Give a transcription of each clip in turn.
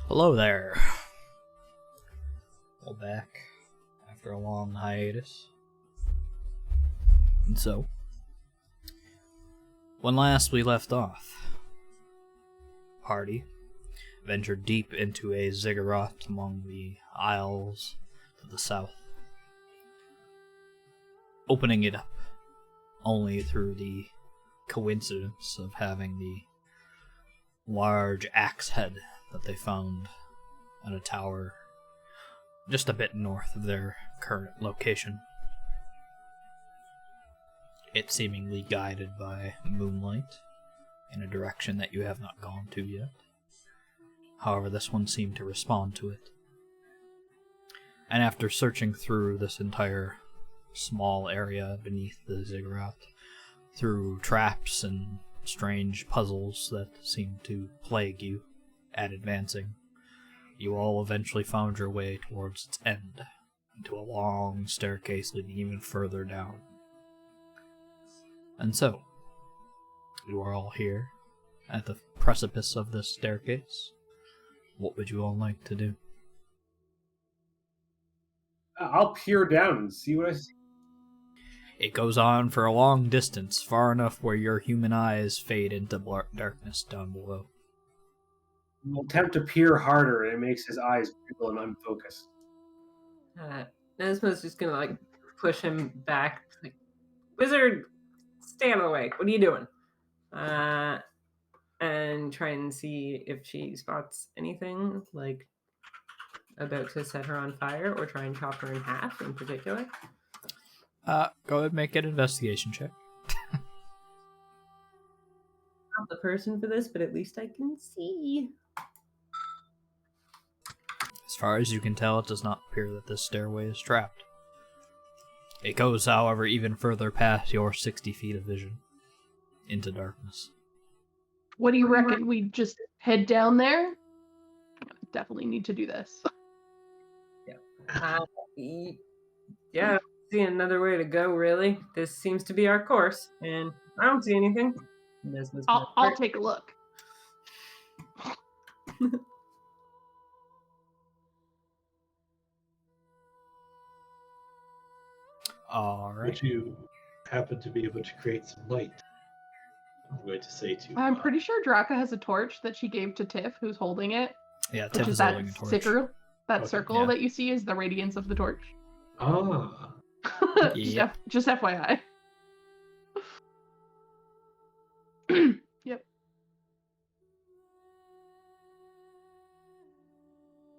Hello there. Well, back after a long hiatus. And so, when last we left off, party ventured deep into a ziggurat among the isles to the south, opening it up only through the coincidence of having the large axe head that they found at a tower just a bit north of their current location. It seemingly guided by moonlight in a direction that you have not gone to yet. However, this one seemed to respond to it. And after searching through this entire small area beneath the ziggurat, through traps and strange puzzles that seemed to plague you at advancing, you all eventually found your way towards its end, into a long staircase leading even further down. And so, you are all here, at the precipice of this staircase. What would you all like to do? I'll peer down and see what I see. It goes on for a long distance, far enough where your human eyes fade into darkness down below. He'll attempt to peer harder, and it makes his eyes wiggle and unfocused. Nesma's just gonna push him back. Wizard, stay out of the way. What are you doing? And try and see if she spots anything about to set her on fire or try and chop her in half in particular. Go ahead and make an investigation check. Not the person for this, but at least I can see. As far as you can tell, it does not appear that this stairway is trapped. It goes, however, even further past your 60 feet of vision into darkness. What do you reckon? We just head down there? Definitely need to do this. Yeah, see another way to go, really. This seems to be our course, and I don't see anything. I'll take a look. All right. Would you happen to be able to create some light? I'm going to say to. I'm pretty sure Draka has a torch that she gave to Tiff, who's holding it. Yeah, Which Tiff is is that holding a torch. circle yeah. that you see is the radiance of the torch. Ah. Yep. Just FYI. Yep.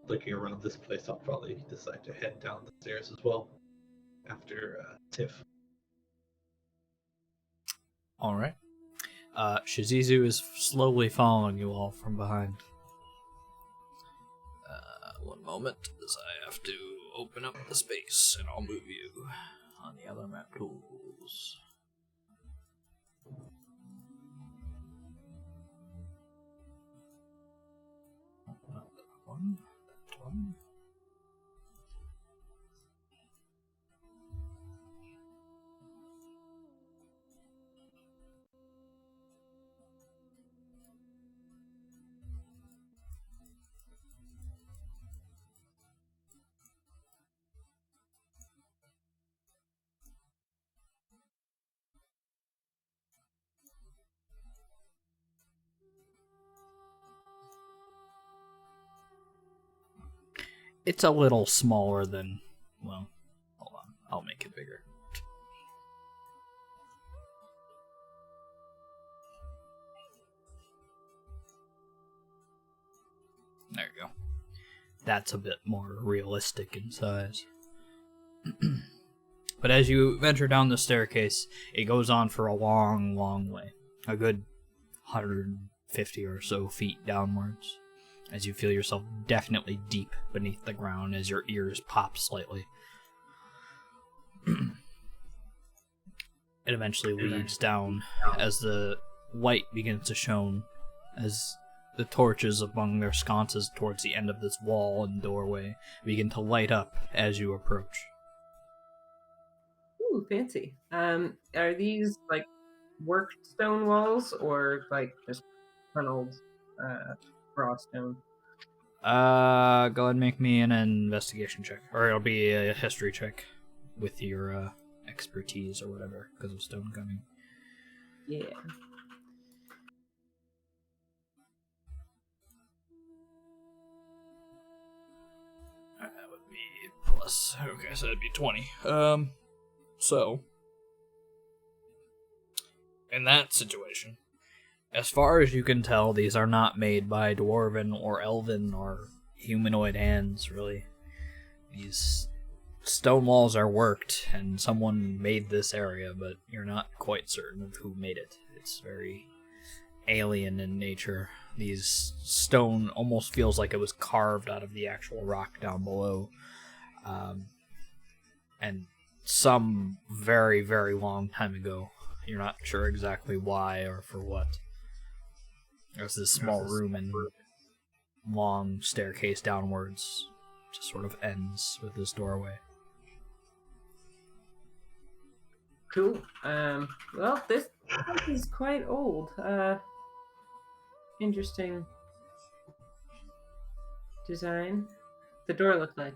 Looking around this place, I'll probably decide to head down the stairs as well after Tiff. All right. Shizizu is slowly following you all from behind. One moment, as I have to open up the space, and I'll move you on the other map tools. Not that one. That one. It's a little smaller than, well, hold on, I'll make it bigger. There you go. That's a bit more realistic in size. But as you venture down the staircase, it goes on for a long, long way. A good 150 or so feet downwards, as you feel yourself definitely deep beneath the ground as your ears pop slightly. It eventually leads down as the light begins to shone, as the torches among their sconces towards the end of this wall and doorway begin to light up as you approach. Ooh, fancy. Are these worked stone walls or just tunneled raw stone? Go ahead and make me an investigation check. Or it'll be a history check with your expertise or whatever, because of stone coming. Yeah. That would be plus. Okay, so that'd be 20. So, in that situation, as far as you can tell, these are not made by dwarven or elven or humanoid hands, really. These stone walls are worked, and someone made this area, but you're not quite certain of who made it. It's very alien in nature. These stone almost feels like it was carved out of the actual rock down below. And some very, very long time ago. You're not sure exactly why or for what. There's this small room and long staircase downwards. Just sort of ends with this doorway. Cool. Well, this house is quite old. Interesting design. The door looked like.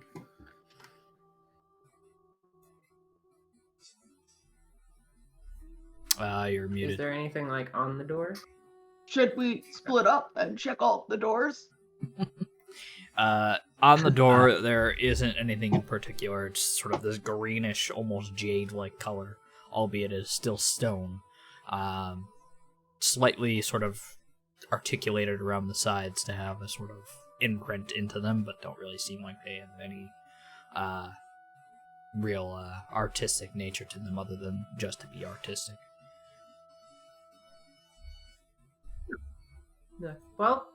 You're Is muted. there anything like on the door? Should we split up and check all the doors? On the door, there isn't anything in particular. It's sort of this greenish, almost jade-like color, albeit it is still stone. Slightly sort of articulated around the sides to have a sort of imprint into them, but don't really seem like they have any real artistic nature to them other than just to be artistic. No. Well,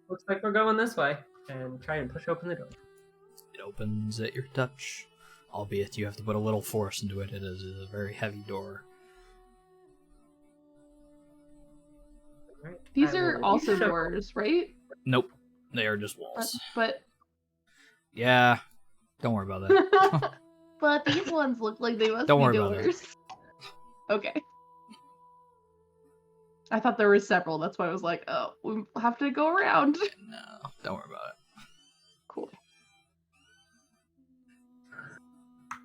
looks like we're going this way. And try and push open the door. It opens at your touch, albeit you have to put a little force into it. It is a very heavy door. Right. These I are will also show- doors, right? Nope, they are just walls. But Yeah, don't worry about that. but these ones look like they must Don't be worry about that. doors. Okay. I thought there were several. That's why I was like, oh, we have to go around. No, don't worry about it. Cool.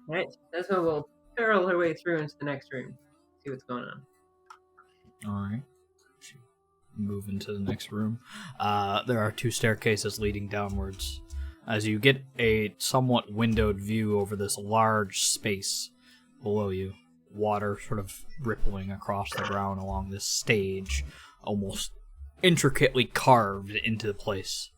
Right. That's what we'll barrel our way through into the next room. See what's going on. Alright. Move into the next room. There are 2 staircases leading downwards. As you get a somewhat windowed view over this large space below you, water sort of rippling across the ground along this stage, almost intricately carved into the place.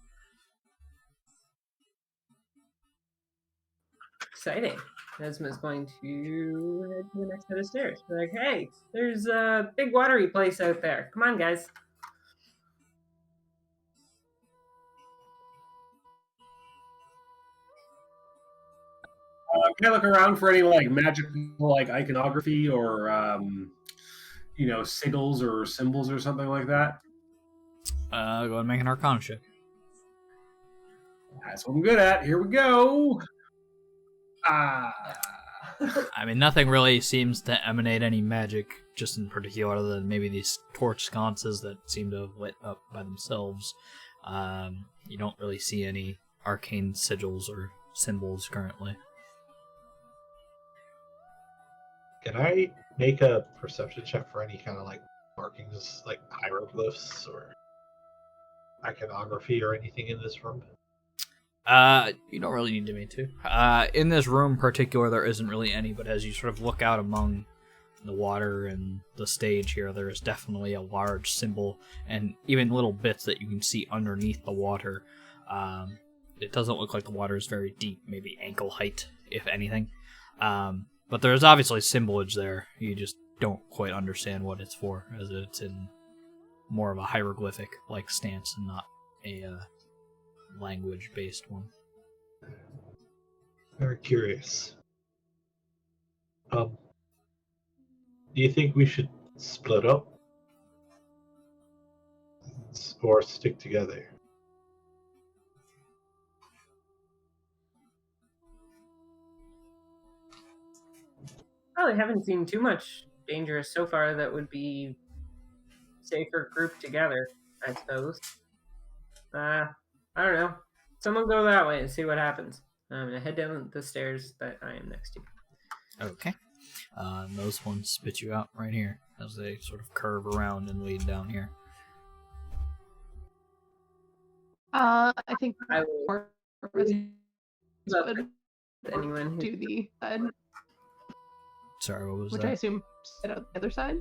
Exciting. Nesma's going to head to the next set of stairs. Be like, hey, there's a big watery place out there. Come on, guys. Can I look around for any like magical like iconography or sigils or symbols or something like that? Go ahead and make an Arcana check. That's what I'm good at. Here we go. Ah. I mean, nothing really seems to emanate any magic, just in particular, other than maybe these torch sconces that seem to have lit up by themselves. You don't really see any arcane sigils or symbols currently. Can I make a perception check for any kind of like markings, like hieroglyphs or iconography or anything in this room? You don't really need to me to. In this room in particular, there isn't really any, but as you sort of look out among the water and the stage here, there is definitely a large symbol, and even little bits that you can see underneath the water. It doesn't look like the water is very deep, maybe ankle height, if anything. But there's obviously symbolage there. You just don't quite understand what it's for, as it's in more of a hieroglyphic-like stance and not a language-based one. Very curious. Do you think we should split up or stick together? Probably haven't seen too much dangerous so far that would be safer grouped together, I suppose. I don't know. Someone go that way and see what happens. I'm gonna head down the stairs that I am next to. Okay. And those ones spit you out right here as they sort of curve around and lead down here. I think I will Corvus up would anyone who do the side, Sorry, what was which that? I assume sit out the other side.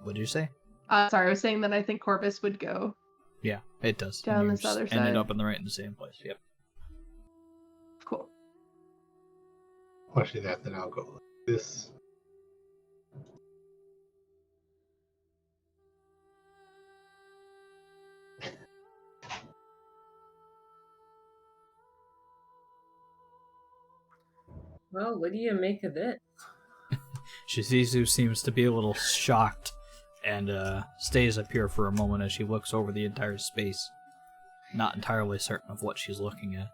What did you say? Sorry, I was saying that I think Corvus would go. Yeah, it does. Down And this you're other ended side. up in the same place. Yep. Cool. Watching that, then I'll go like this. Well, what do you make of it? Shizuzu seems to be a little shocked and stays up here for a moment as she looks over the entire space. Not entirely certain of what she's looking at.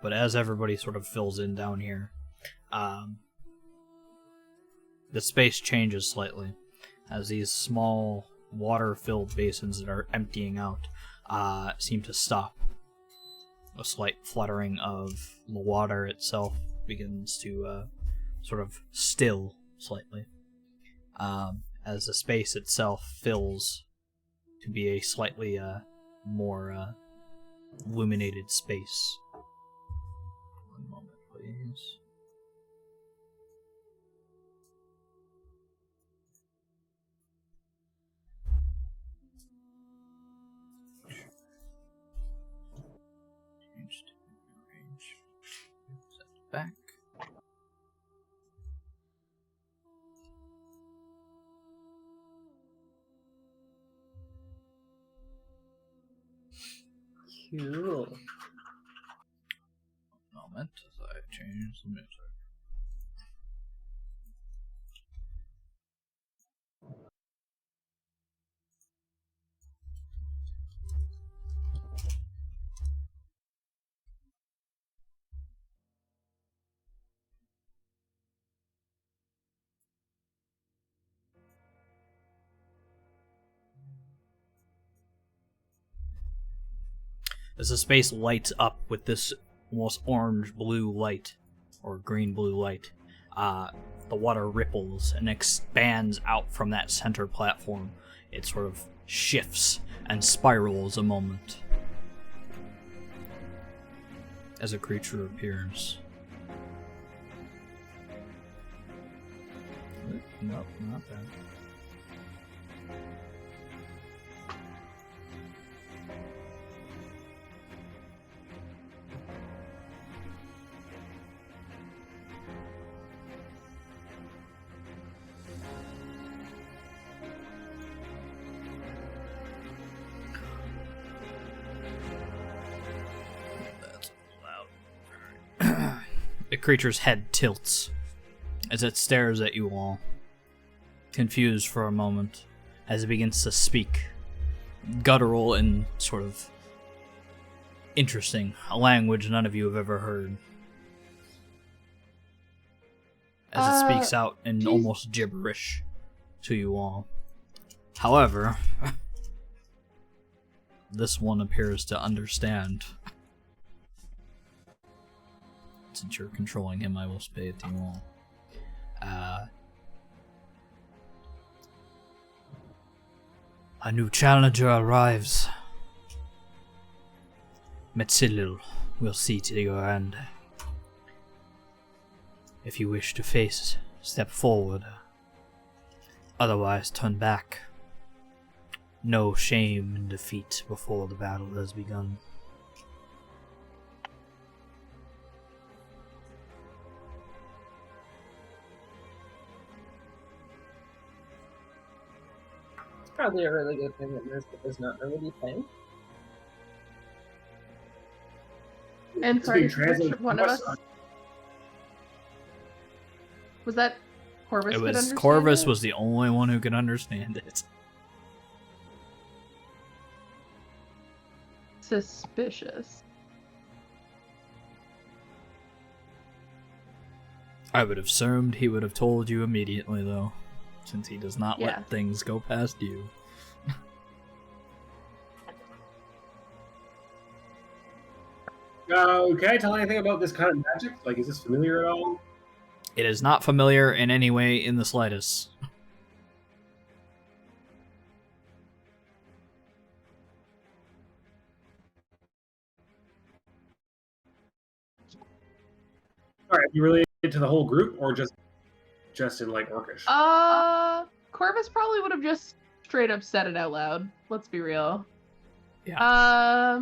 But as everybody sort of fills in down here, the space changes slightly as these small water-filled basins that are emptying out seem to stop. A slight fluttering of the water itself begins to sort of still slightly as the space itself fills to be a slightly more illuminated space. One moment, please. Change to range. Set it back. Cool. Moment as I change the music. As the space lights up with this almost orange-blue light, or green-blue light, the water ripples and expands out from that center platform. It sort of shifts and spirals a moment as a creature appears. Nope, not that. That's loud. The creature's head tilts as it stares at you all, confused for a moment, as it begins to speak, guttural and sort of interesting, a language none of you have ever heard. As it speaks out in geez. almost gibberish to you all. However, this one appears to understand. Since you're controlling him, I will say it to you all. A new challenger arrives. Metsilil will see to your end. If you wish to face, step forward. Otherwise, turn back. No shame in defeat before the battle has begun. It's probably a really good thing that Mercer does not know what he's saying. And It's sorry, being translated which one of us? Was that Corvus? It could was understand Corvus it? was the only one who could understand it. Suspicious. I would have assumed he would have told you immediately, though, since he does not Yeah. let things go past you. Can I tell anything about this kind of magic? Like, is this familiar at all? It is not familiar in any way in the slightest. All right, you related to the whole group, or just in like Orcish? Corvus probably would have just straight up said it out loud. Let's be real. Yeah.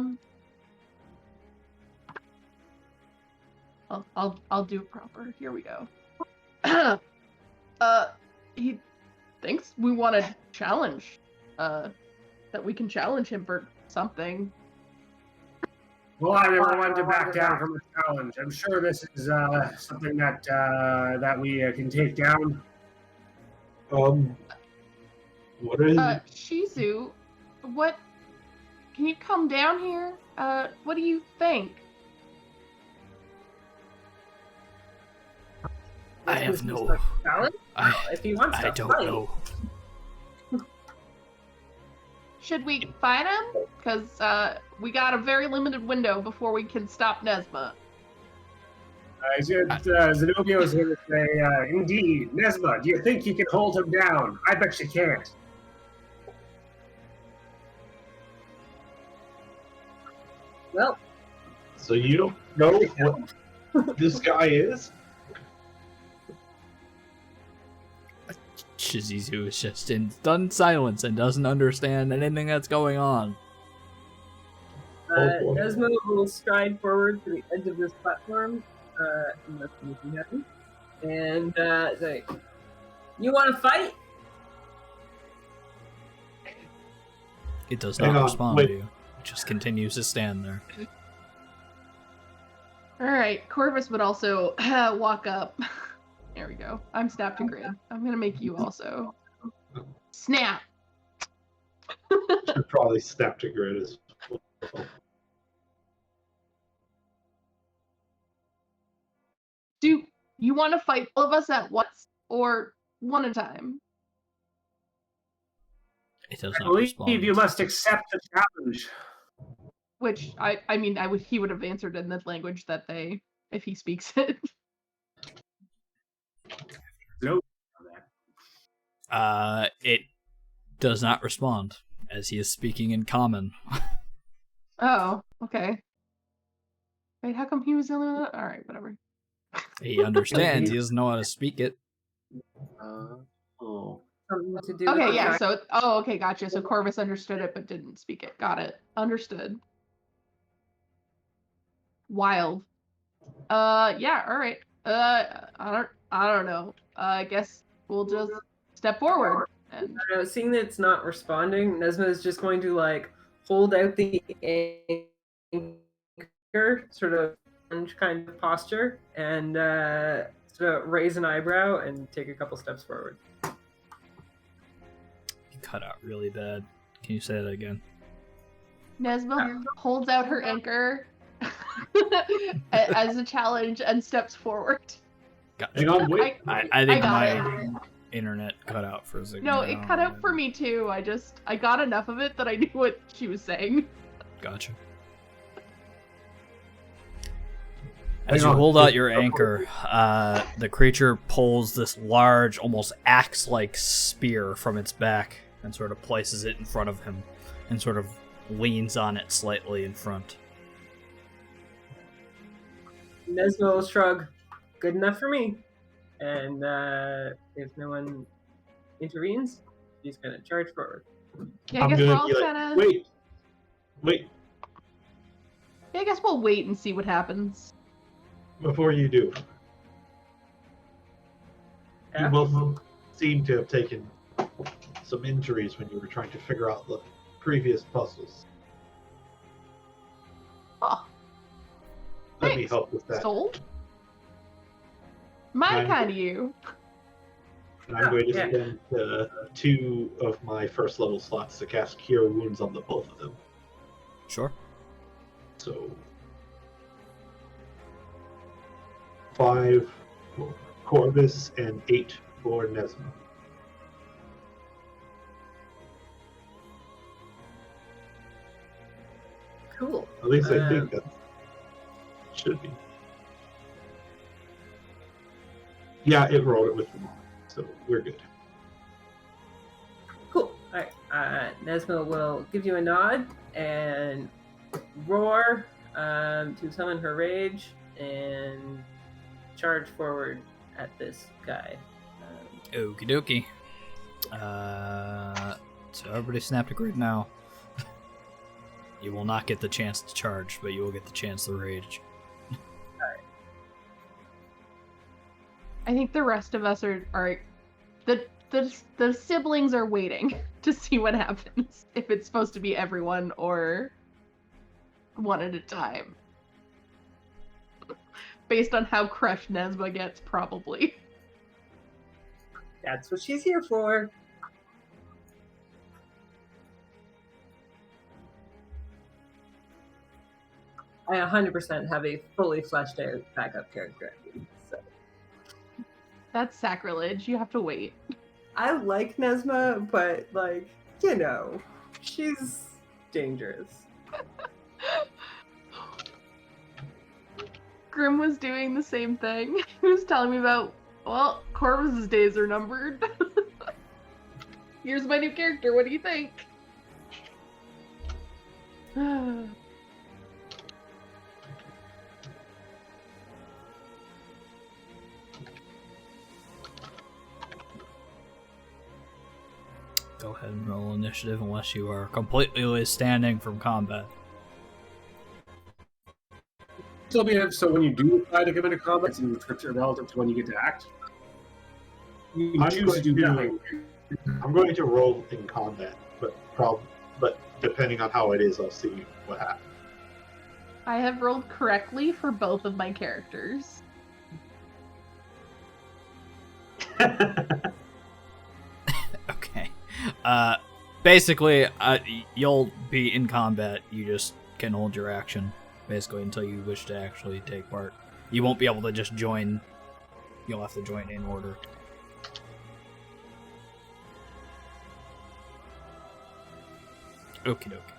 I'll do it proper. Here we go. He thinks we want to challenge. That we can challenge him for something. Well, I never wanted to back down from a challenge. I'm sure this is something that that we can take down. What is? Shizu, what? Can you come down here? What do you think? I have no. If he wants I to don't fight. know. Should we fight him? Because we got a very limited window before we can stop Nesma. Zenobia was here to say, indeed, Nesma, do you think you can hold him down? I bet you can't. Well, So you don't know what this guy is? Shizuzu is just in stunned silence and doesn't understand anything that's going on. Oh, boy. Nesma will stride forward to the edge of this platform, unless anything happens, and say, "You want to fight?" It does Hang not on, respond wait. to you. It just continues to stand there. All right, Corvus would also walk up. There we go. I'm snapped to grid. I'm gonna make you also snap. Should probably snap to grid as well. Do you want to fight all of us at once or one at a time? It does I not respond. believe you must accept the challenge. Which I mean, he would have answered in the language that they, if he speaks it. No. It does not respond, as he is speaking in common. Oh, okay. Wait, how come he was the only one? All right, whatever. He understands, he doesn't know how to speak it. Oh. Something to do with Okay, the yeah. fact- So, okay, gotcha. So Corvus understood it but didn't speak it. Got it. Understood. Wild. Yeah. All right. I don't know. I guess we'll just step forward. And seeing that it's not responding, Nesma is just going to like hold out the anchor, sort of kind of posture, and sort of raise an eyebrow and take a couple steps forward. You cut out really bad. Can you say that again? Nesma holds out her anchor as a challenge and steps forward. Gotcha. Hang on, wait. I think got my internet cut out for a second. No, it cut out for me too. I got enough of it that I knew what she was saying. Gotcha. As Hang you on. hold out your anchor, the creature pulls this large, almost axe-like spear from its back and sort of places it in front of him and sort of leans on it slightly in front. Nesma will shrug. Good enough for me. And if no one intervenes, he's going to charge forward. Yeah, I I'm guess we're gonna all be like, kind of. wait, Yeah, I guess we'll wait and see what happens. before you do. Yeah. You both seem to have taken some injuries when you were trying to figure out the previous puzzles. Oh, Let me thanks, help with that. soul. My Mine- kind of you. And I'm going to Yeah. spend 2 of my first level slots to cast Cure Wounds on the both of them. Sure. So 5 for Corvus and 8 for Nesma. Cool. At least I think that's should be. Yeah, it rolled it with the mod, so we're good. Cool. All right. Nesma will give you a nod and roar to summon her rage and charge forward at this guy. Okie dokie. So everybody snap to grid now. You will not get the chance to charge, but you will get the chance to rage. I think the rest of us are the siblings are waiting to see what happens. If it's supposed to be everyone or one at a time. Based on how crushed Nesma gets, probably. That's what she's here for. I 100% have a fully fleshed out backup character. So. That's sacrilege. You have to wait. I like Nesma, but, like, you know, she's dangerous. Grim was doing the same thing. He was telling me about, well, Corvus's days are numbered. Here's my new character. What do you think? Go ahead and roll initiative unless you are completely standing from combat. Still be so when you do decide to come into combat, it's in relative to when you get to act. You I'm choose to do nothing. I'm going to roll in combat, but depending on how it is, I'll see what happens. I have rolled correctly for both of my characters. Okay. Basically, you'll be in combat. You just can hold your action, basically, until you wish to actually take part. You won't be able to just join. You'll have to join in order. Okie dokie.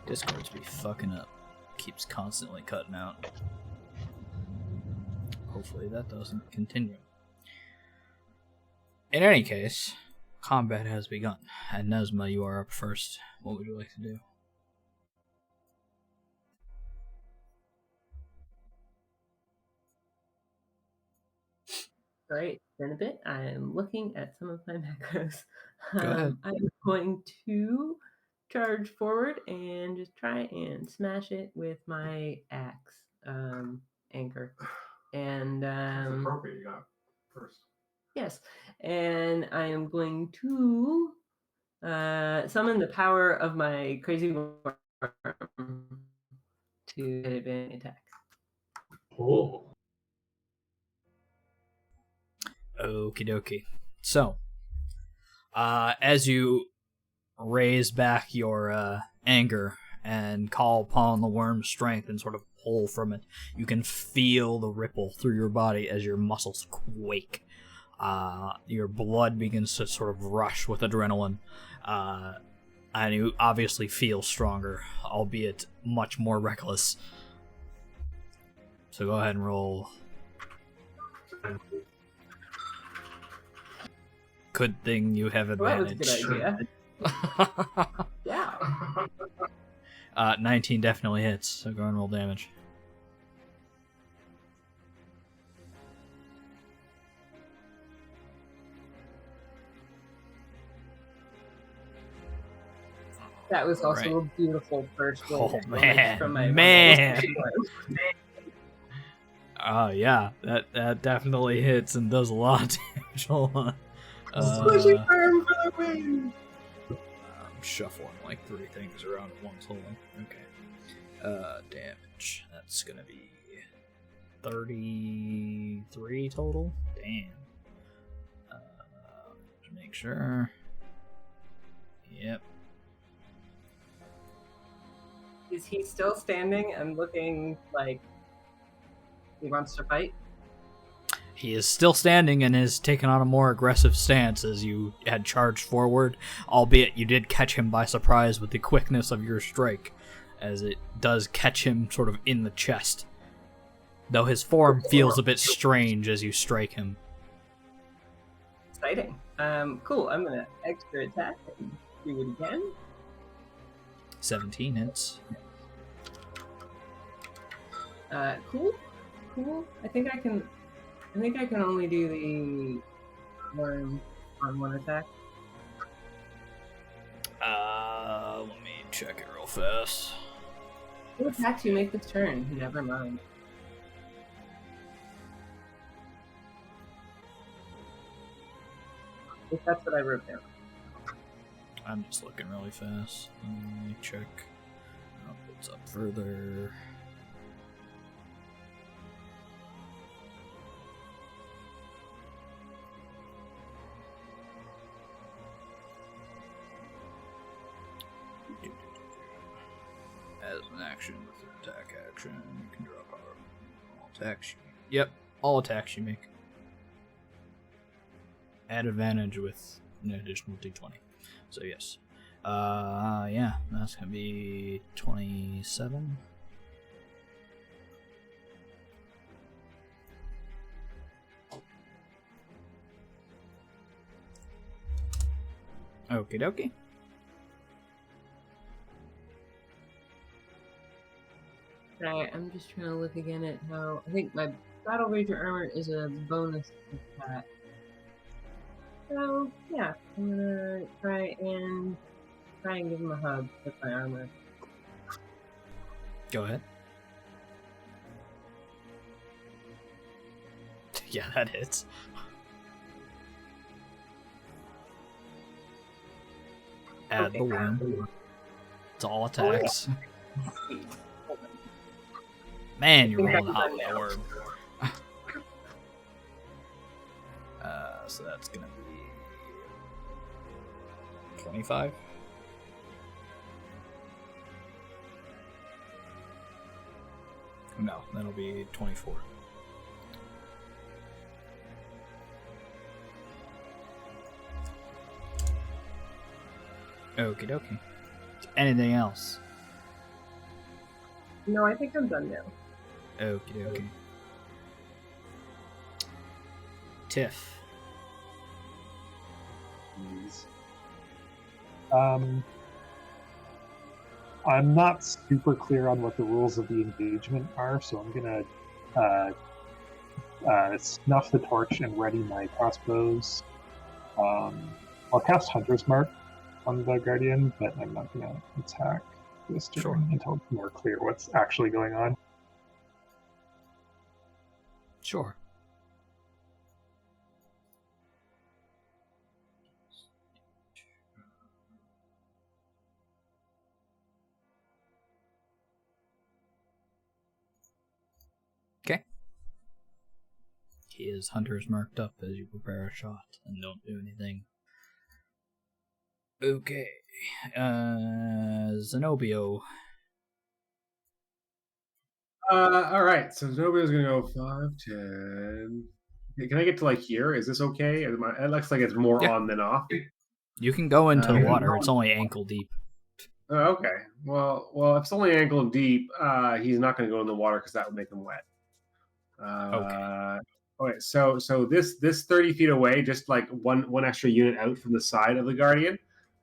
Discord's be fucking up. Keeps constantly cutting out. Hopefully that doesn't continue. In any case, combat has begun. And Nesma, you are up first. What would you like to do? Right, in a bit, I'm looking at some of my macros. Go ahead. I'm going to charge forward and just try and smash it with my axe anchor. And That's appropriate. You got first. yes, and I am going to summon the power of my crazy worm to get advantage attack. Oh. Okie dokie. So, as you raise back your anger and call upon the worm's strength and sort of pull from it, you can feel the ripple through your body as your muscles quake. Your blood begins to sort of rush with adrenaline, and you obviously feel stronger, albeit much more reckless. So go ahead and roll. Good thing you have advantage. Well, that was a good idea. Yeah. 19 definitely hits, so go and roll damage. That was also a beautiful first roll. Oh, man. From my Man. Yeah, that definitely hits and does a lot of damage. Hold on. Squishy firm for the win. I'm shuffling like 3 things around at once. Hold on. Okay. Damage. That's gonna be 33 total. Damn. Just make sure. Yep. Is he still standing and looking like he wants to fight? He is still standing and has taken on a more aggressive stance as you had charged forward, albeit you did catch him by surprise with the quickness of your strike. as it does catch him sort of in the chest, though his form feels a bit strange as you strike him. Exciting. Cool. I'm gonna extra attack and do it again. 17 hits. Cool. I think I can only do the one on one attack. Let me check it real fast. What attacks you make this turn? Never mind. If that's what I wrote down. I'm just looking really fast. Let me check. Oh, what's up further? As an action with an attack action, you can draw power. All attacks you make. Yep, all attacks you make. Add advantage with an additional d20. So yes. Yeah, that's gonna be 27. Okie dokie. Right, I'm just trying to look again at how I think my Battle Rager armor is a bonus attack. So yeah, I'm gonna try and give him a hug with my armor. Go ahead. Yeah, that hits. Add the one. It's all attacks. Man, you're rolling hot with the worm. So that's gonna be 25. No, that'll be 24. Okie dokie. Anything else? No, I think I'm done now. Okie dokie. Tiff. I'm not super clear on what the rules of the engagement are, so I'm gonna snuff the torch and ready my crossbows. I'll cast Hunter's Mark on the Guardian, but I'm not gonna attack this turn until it's more clear what's actually going on. Sure. Okay. His Hunter's marked up as you prepare a shot and don't do anything. Okay. Zenobio. Alright, so Zenobio's gonna go 5, 10. Okay, can I get to like here? Is this okay? It looks like it's more on than off. You can go into the water. It's only ankle deep. Okay. Well, if it's only ankle deep, he's not going to go in the water because that would make him wet. Okay. Okay. So this 30 feet away, just like one extra unit out from the side of the Guardian,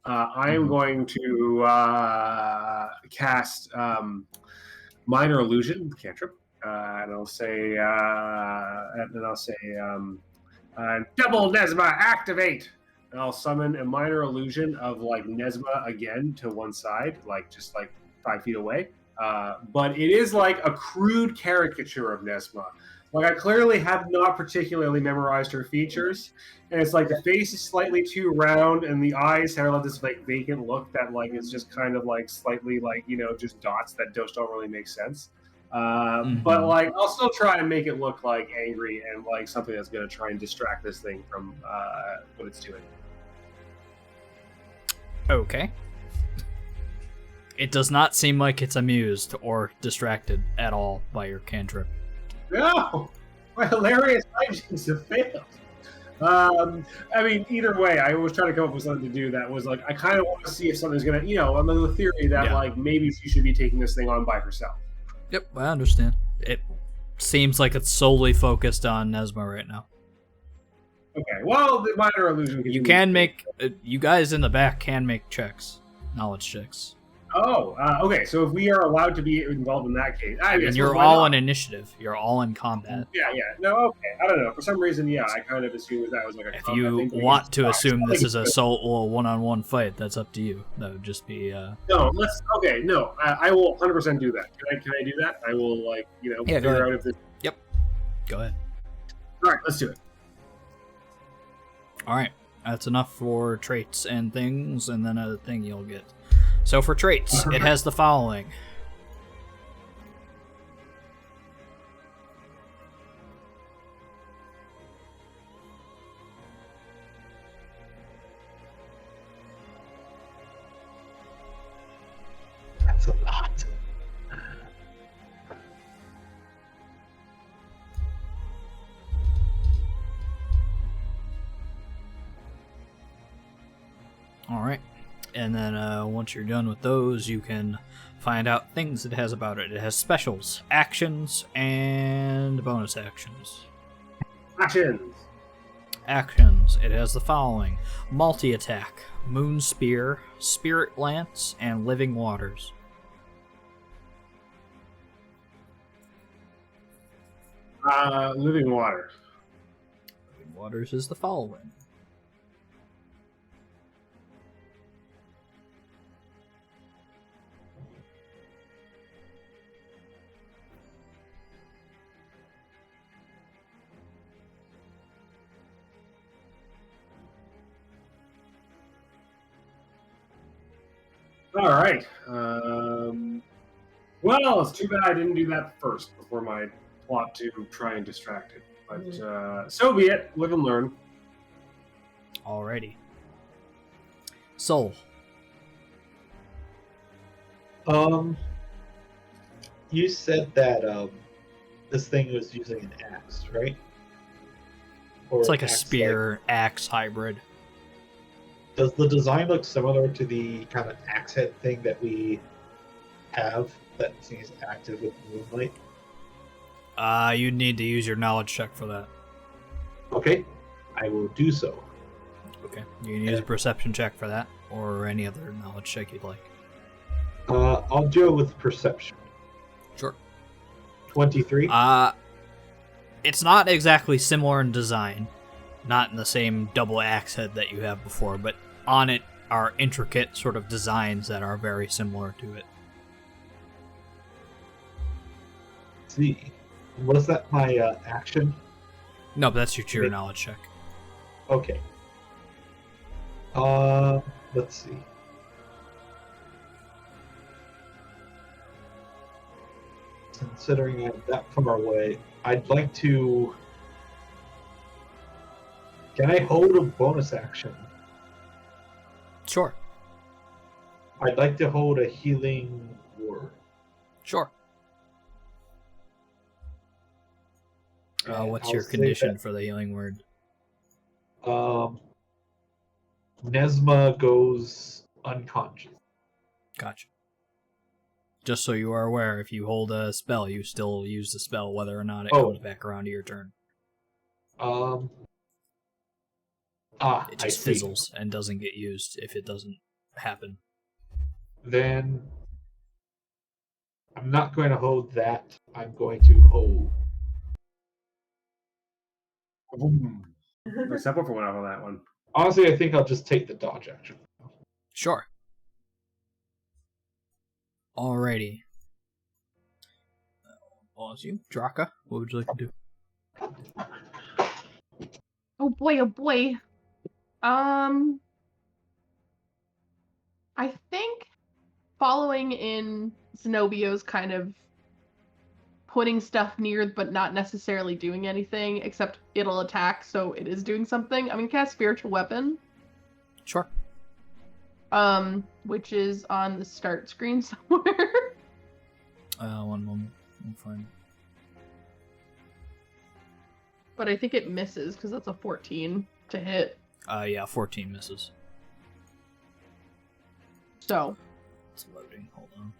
I am going to cast Minor Illusion cantrip, and I'll say double Nesma activate. And I'll summon a minor illusion of like Nesma again to one side, just 5 feet away. But it is like a crude caricature of Nesma. Like I clearly have not particularly memorized her features, and it's like the face is slightly too round, and the eyes have this like vacant look that like is just kind of like slightly like just dots that don't really make sense. But like I'll still try and make it look like angry and like something that's going to try and distract this thing from what it's doing. Okay. It does not seem like it's amused or distracted at all by your cantrip. No! My hilarious hijinks have failed. I mean, either way, I was trying to come up with something to do that was like, I kind of want to see if something's gonna, on the theory that Yeah. like maybe she should be taking this thing on by herself. Yep, I understand. It seems like it's solely focused on Nesma right now. Okay, well, the minor illusion. You can make, you guys in the back can make checks, knowledge checks. Oh, okay. So if we are allowed to be involved in that case, I And guess you're why all not? in initiative. You're all in combat. Yeah. No, okay. I don't know. For some reason, yeah, I kind of assumed that was like a. If combat you thing, but I want guess to it's not. assume I this think is a it's solo one-on-one fight, that's up to you. That would just be. No, let's. Okay, no, I will 100% do that. Can I do that? I will Yeah, go figure ahead. out if this. Go ahead. All right, let's do it. All right, that's enough for traits and things, and then a thing you'll get. So for traits, it has the following. That's a lot. All right, and then once you're done with those, you can find out things it has about it. It has specials, actions, and bonus actions. Actions. Actions. It has the following: multi-attack, moon spear, spirit lance, and living waters. Living water. Living waters is the following. All right. Well, it's too bad I didn't do that first before my plot to try and distract it. But so be it. Live and learn. Alrighty. Soul. You said that this thing was using an axe, right? Or It's like a axe, spear axe hybrid. Does the design look similar to the kind of axe head thing that we have that seems active with moonlight? You'd need to use your knowledge check for that. Okay, I will do so. Okay. You can use a perception check for that, or any other knowledge check you'd like. I'll go with perception. Sure. 23. It's not exactly similar in design. Not in the same double axe head that you have before, but on it are intricate sort of designs that are very similar to it. Let's see. Was that my action? No, but that's your Okay. knowledge check. Okay. Let's see. Considering I have that from our way, I'd like to. Can I hold a bonus action? Sure. I'd like to hold a healing word. Sure. And What's I'll your say condition for the healing word? that, Nesma goes unconscious. Gotcha. Just so you are aware, if you hold a spell, you still use the spell whether or not it Oh. comes back around to your turn. It I just see. fizzles and doesn't get used if it doesn't happen. Then I'm not going to hold that. I'm going to hold. Boom. My subwoofer went off on that one. Honestly, I think I'll just take the dodge action. Sure. Alrighty. Pause you. Draka, what would you like to do? Oh boy, oh boy. I think following in Zenobio's kind of putting stuff near but not necessarily doing anything, except it'll attack, so it is doing something. I'm gonna cast Spiritual Weapon, Sure. which is on the start screen somewhere. One moment. I'll find but I think it misses because that's a 14 to hit. Yeah, 14 misses. So. It's loading. Hold on.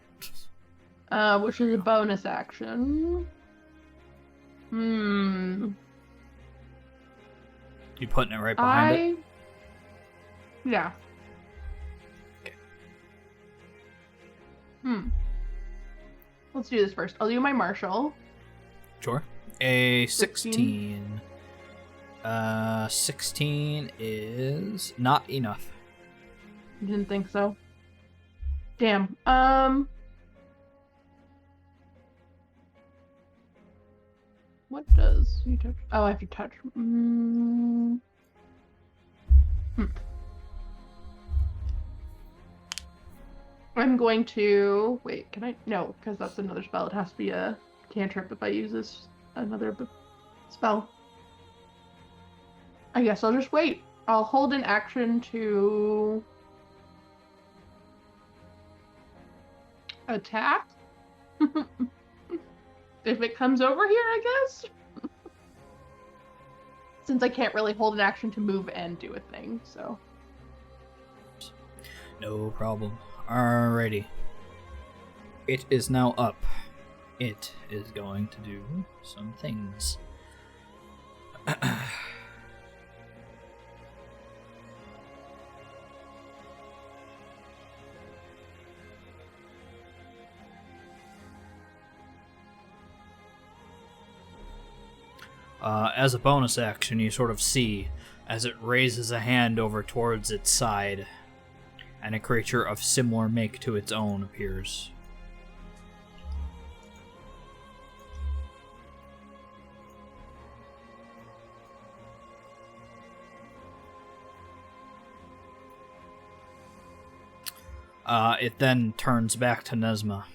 Which is a bonus action. You putting it right behind it? Yeah. Okay. Let's do this first. I'll do my martial. Sure. A 16. 16 is not enough. Didn't think so. Damn. What does you touch? Oh, I have to touch. I'm going to wait. Can I? No, because that's another spell. It has to be a cantrip if I use this another spell. I guess I'll just wait. I'll hold an action to attack. If it comes over here, I guess. Since I can't really hold an action to move and do a thing, so. No problem. Alrighty. It is now up. It is going to do some things. As a bonus action, you sort of see as it raises a hand over towards its side, and a creature of similar make to its own appears. It then turns back to Nesma,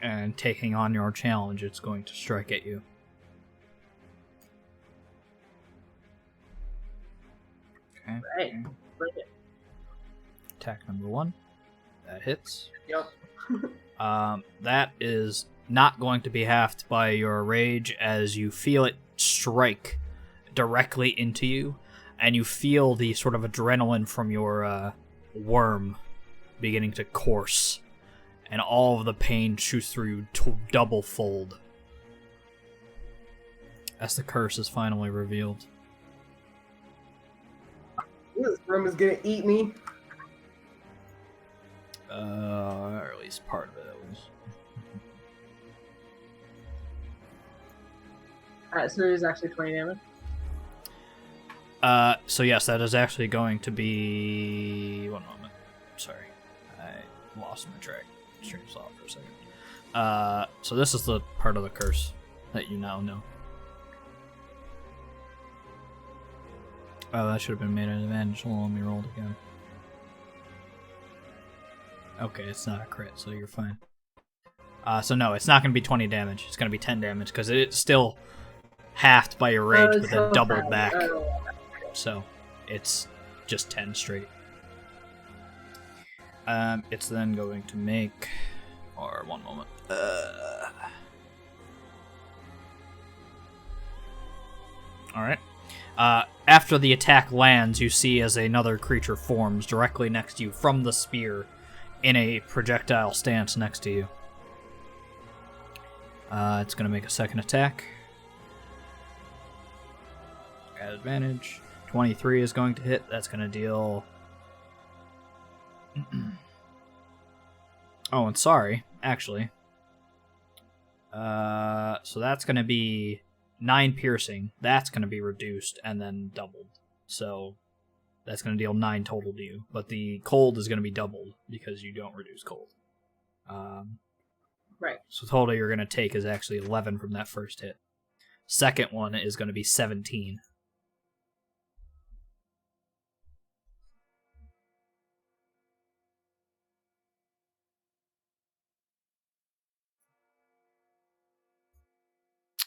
and taking on your challenge, it's going to strike at you. Okay. Right. Bring it. Attack number 1. That hits. Yep. That is not going to be halved by your rage as you feel it strike directly into you, and you feel the sort of adrenaline from your worm beginning to course, and all of the pain shoots through you double fold as the curse is finally revealed. This room is gonna eat me. Or at least part of it at least. Alright, so there's actually 20 damage. So yes, that is actually going to be... One moment. Sorry. I lost my track. Stream's off for a second. So this is the part of the curse that you now know. Oh, that should have been made an advantage. Hold on, let me roll it again. Okay, it's not a crit, so you're fine. So no, it's not going to be 20 damage. It's going to be 10 damage, because it's still halved by your rage, but then doubled back. So it's just 10 straight. It's then going to make... Or, one moment. Alright. After the attack lands, you see as another creature forms directly next to you from the spear in a projectile stance next to you. It's going to make a second attack. At advantage. 23 is going to hit. That's going to deal... Oh, and sorry, actually. So that's going to be 9 piercing. That's going to be reduced and then doubled. So that's going to deal 9 total to you. But the cold is going to be doubled because you don't reduce cold. Right. So total you're going to take is actually 11 from that first hit. Second one is going to be 17.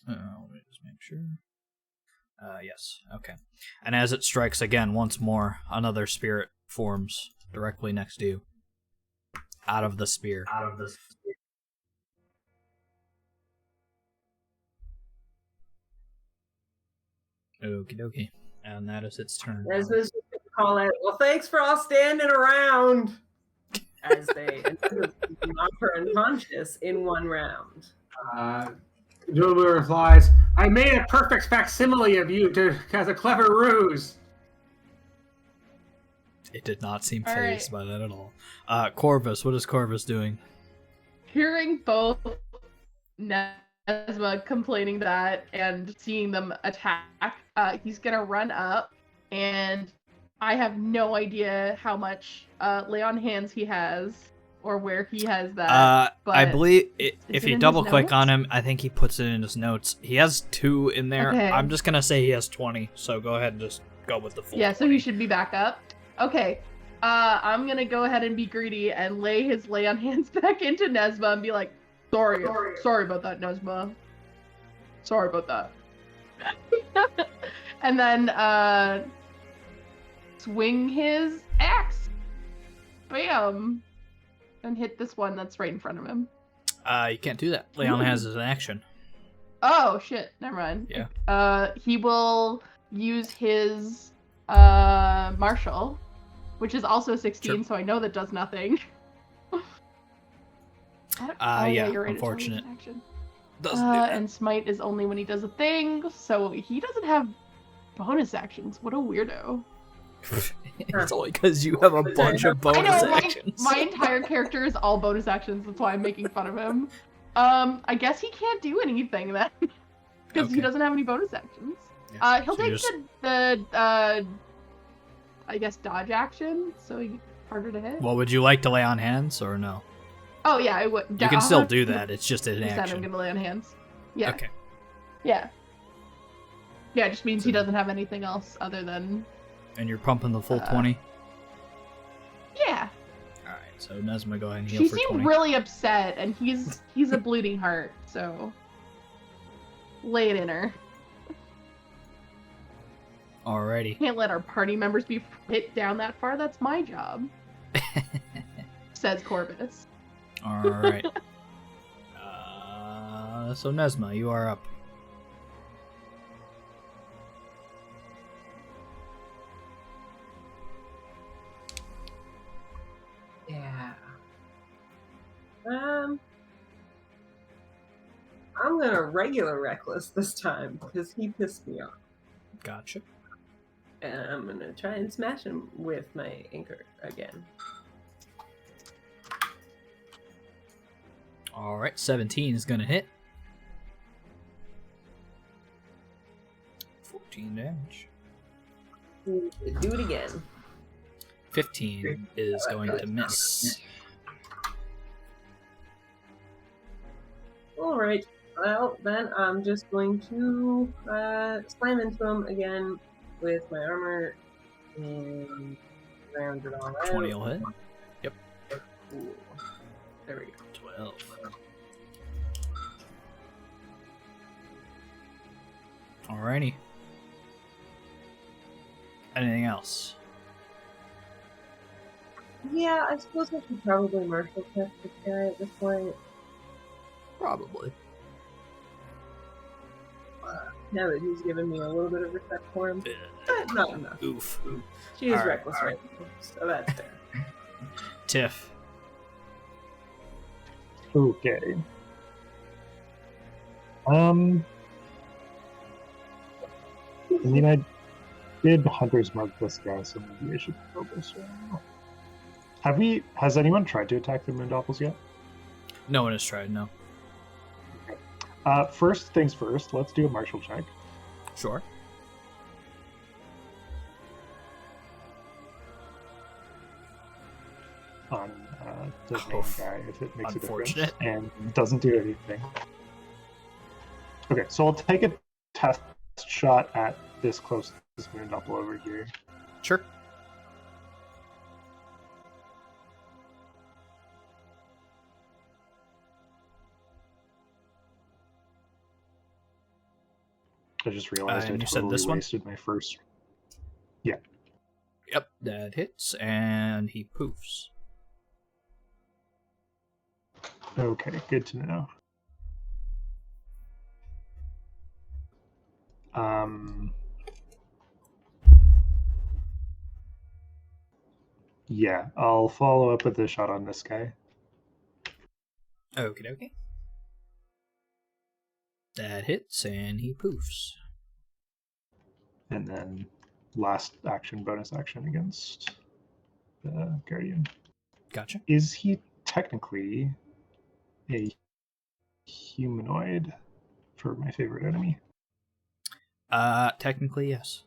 Let me just make sure. Yes, okay. And as it strikes again, once more, another spirit forms directly next to you. Out of the spear. Okie dokie. And that is its turn. Nesma's just gonna call out, well, thanks for all standing around, as they knock her unconscious in one round. Numa replies, I made a perfect facsimile of you as a clever ruse. It did not seem All fazed right. by that at all. Corvus, what is Corvus doing? Hearing both Nesma complaining that and seeing them attack, he's gonna run up, and I have no idea how much lay on hands he has or where he has that. But I believe is if it you in his double click on notes? him, I think he puts it in his notes. He has 2 in there. Okay. I'm just gonna say he has 20. So go ahead and just go with the full. Yeah, so 20. he should be back up. Okay. I'm gonna go ahead and be greedy and lay his lay on hands back into Nesma and be like, sorry about that, Nesma. Sorry about that. And then swing his axe. Bam. And hit this one that's right in front of him. You can't do that. Leon has an action. Oh shit, never mind. Yeah. He will use his martial, which is also 16, Sure. so I know that does nothing. Yeah, you're right, it's only unfortunate. an action. Doesn't do that. And smite is only when he does a thing, so he doesn't have bonus actions. What a weirdo. It's only because you have a bunch of I bonus know, actions. my entire character is all bonus actions, that's why I'm making fun of him. I guess he can't do anything then, because he Okay. doesn't have any bonus actions. Yeah, He'll so you take just- the I guess dodge action, so he's harder to hit. Well, would you like to lay on hands or no? Oh yeah, I would. You can still do that. It's just an I'm action. gonna lay on hands. Yeah. Okay. Yeah. Yeah, it just means he So- doesn't have anything else other than. And you're pumping the full 20? Yeah. Alright, so Nesma, go ahead and heal She for seemed 20. really upset, and he's a bleeding heart, so lay it in her. Alrighty. Can't let our party members be hit down that far. That's my job, says Corvus. Alright. So Nesma, you are up. Yeah. I'm gonna regular reckless this time because he pissed me off, Gotcha. and I'm gonna try and smash him with my anchor again. Alright, 17 is gonna hit. 14 damage. Do it again. 15 is going to miss. All right. Well, then I'm just going to slam into him again with my armor and round it all out. 20 will hit. Ooh. There we go. 12. Alrighty. Anything else? Yeah, I suppose I should probably martial test this guy at this point. Probably. Now that he's given me a little bit of respect for him, but not enough. Oof. She is Alright, reckless right now, so that's fair. Tiff. Okay. I mean, I did Hunter's Mark this guy, so maybe I should focus. Has anyone tried to attack the Moondoppels yet? No one has tried, no. First things first, let's do a martial check. Sure. On the main Oof. guy, if it makes a difference, Unfortunate. and doesn't do anything. Okay, so I'll take a test shot at this closest Moondoppel over here. Sure. I just realized I and you said totally this one? wasted my first. Yep, that hits, and he poofs. Okay, good to know. Yeah, I'll follow up with a shot on this guy. Okie dokie. That hits, and he poofs. And then last action, bonus action against the Guardian. Gotcha. Is he technically a humanoid for my favorite enemy? Technically, yes.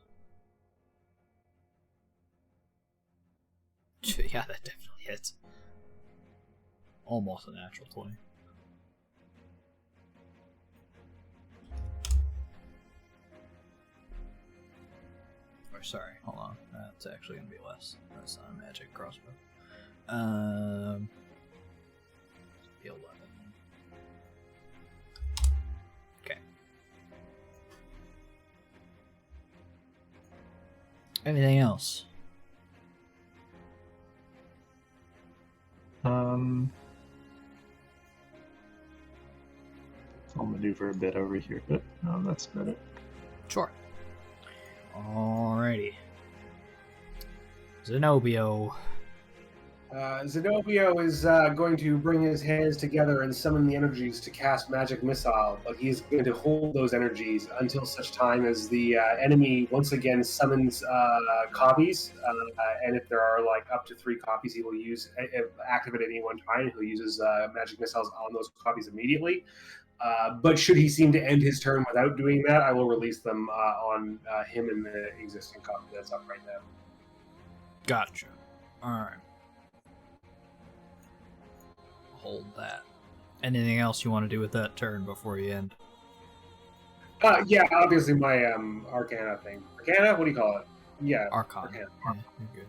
Yeah, that definitely hits. Almost a natural 20. Or sorry, hold on. That's actually gonna be less. That's not a magic crossbow. Be 11. Okay. Anything else? I'll maneuver a bit over here, but no, that's about it. Sure. Alrighty. Zenobio. Zenobio is going to bring his hands together and summon the energies to cast Magic Missile, but he's going to hold those energies until such time as the enemy once again summons copies, and if there are like up to 3 copies, he will use active at any one time. He'll use his Magic Missiles on those copies immediately. But should he seem to end his turn without doing that, I will release them on him and the existing copy that's up right now. Gotcha. Alright. Hold that. Anything else you want to do with that turn before you end? Yeah, obviously my Arcana thing. Arcana? What do you call it? Yeah. Arcana. Arcana. Yeah, you're good.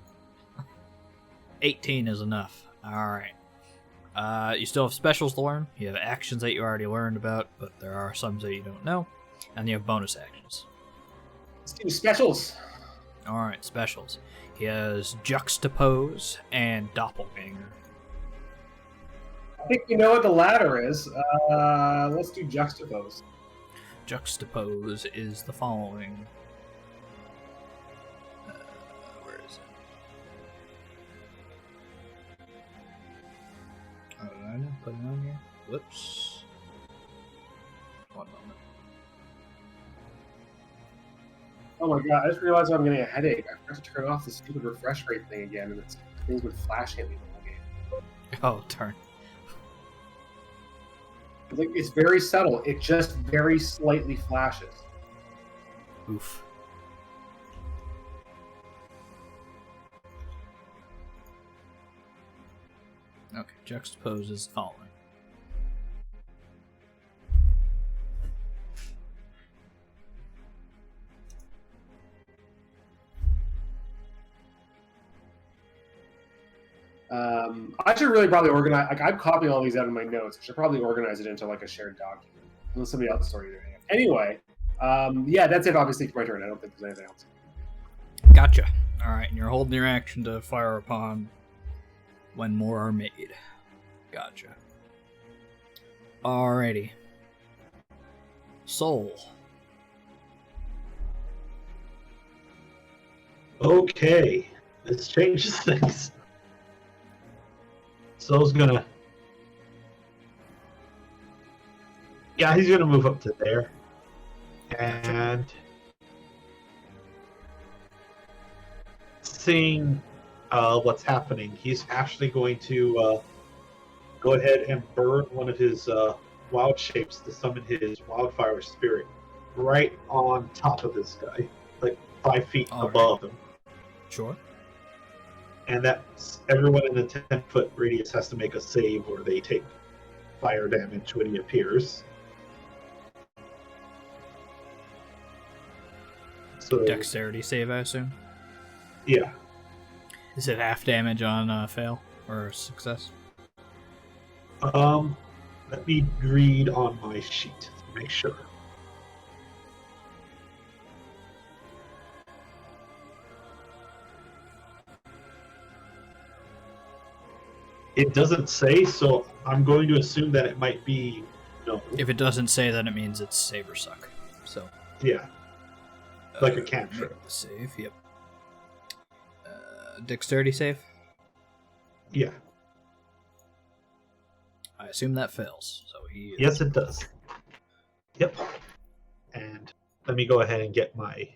18 is enough. Alright. You still have specials to learn. You have actions that you already learned about, but there are some that you don't know. And you have bonus actions. Let's do specials. Alright, specials. He has Juxtapose and Doppelganger. I think you know what the latter is. Let's do Juxtapose. Juxtapose is the following. Where is it? Oh, did I not put it on here? Whoops. One moment. Oh my god, I just realized I'm getting a headache. I forgot to turn off the stupid refresh rate thing again, and things would flash at me the whole game. Oh, turn. Like, it's very subtle. It just very slightly flashes. Oof. Okay, Juxtapose is the following. I should really probably organize. Like, I'm copying all these out of my notes. I should probably organize it into like a shared document. Unless somebody else is already doing it. Anyway, yeah, that's it. Obviously for my turn. I don't think there's anything else. Gotcha. All right, and you're holding your action to fire upon when more are made. Gotcha. Alrighty. Soul. Okay, this changes things. Soul's gonna... Yeah, he's gonna move up to there. And... seeing what's happening, he's actually going to go ahead and burn one of his wild shapes to summon his wildfire spirit right on top of this guy, like 5 feet above him. Sure. And that's everyone in the 10-foot radius has to make a save or they take fire damage when he appears. So Dexterity save, I assume? Yeah. Is it half damage on fail or success? Let me read on my sheet to make sure. It doesn't say, so I'm going to assume that it might be no. If it doesn't say, then it means it's save or suck. So Yeah. Like a cantrip. Save, yep. Dexterity save? Yeah. I assume that fails. So he is... Yes, it does. Yep. And let me go ahead and get my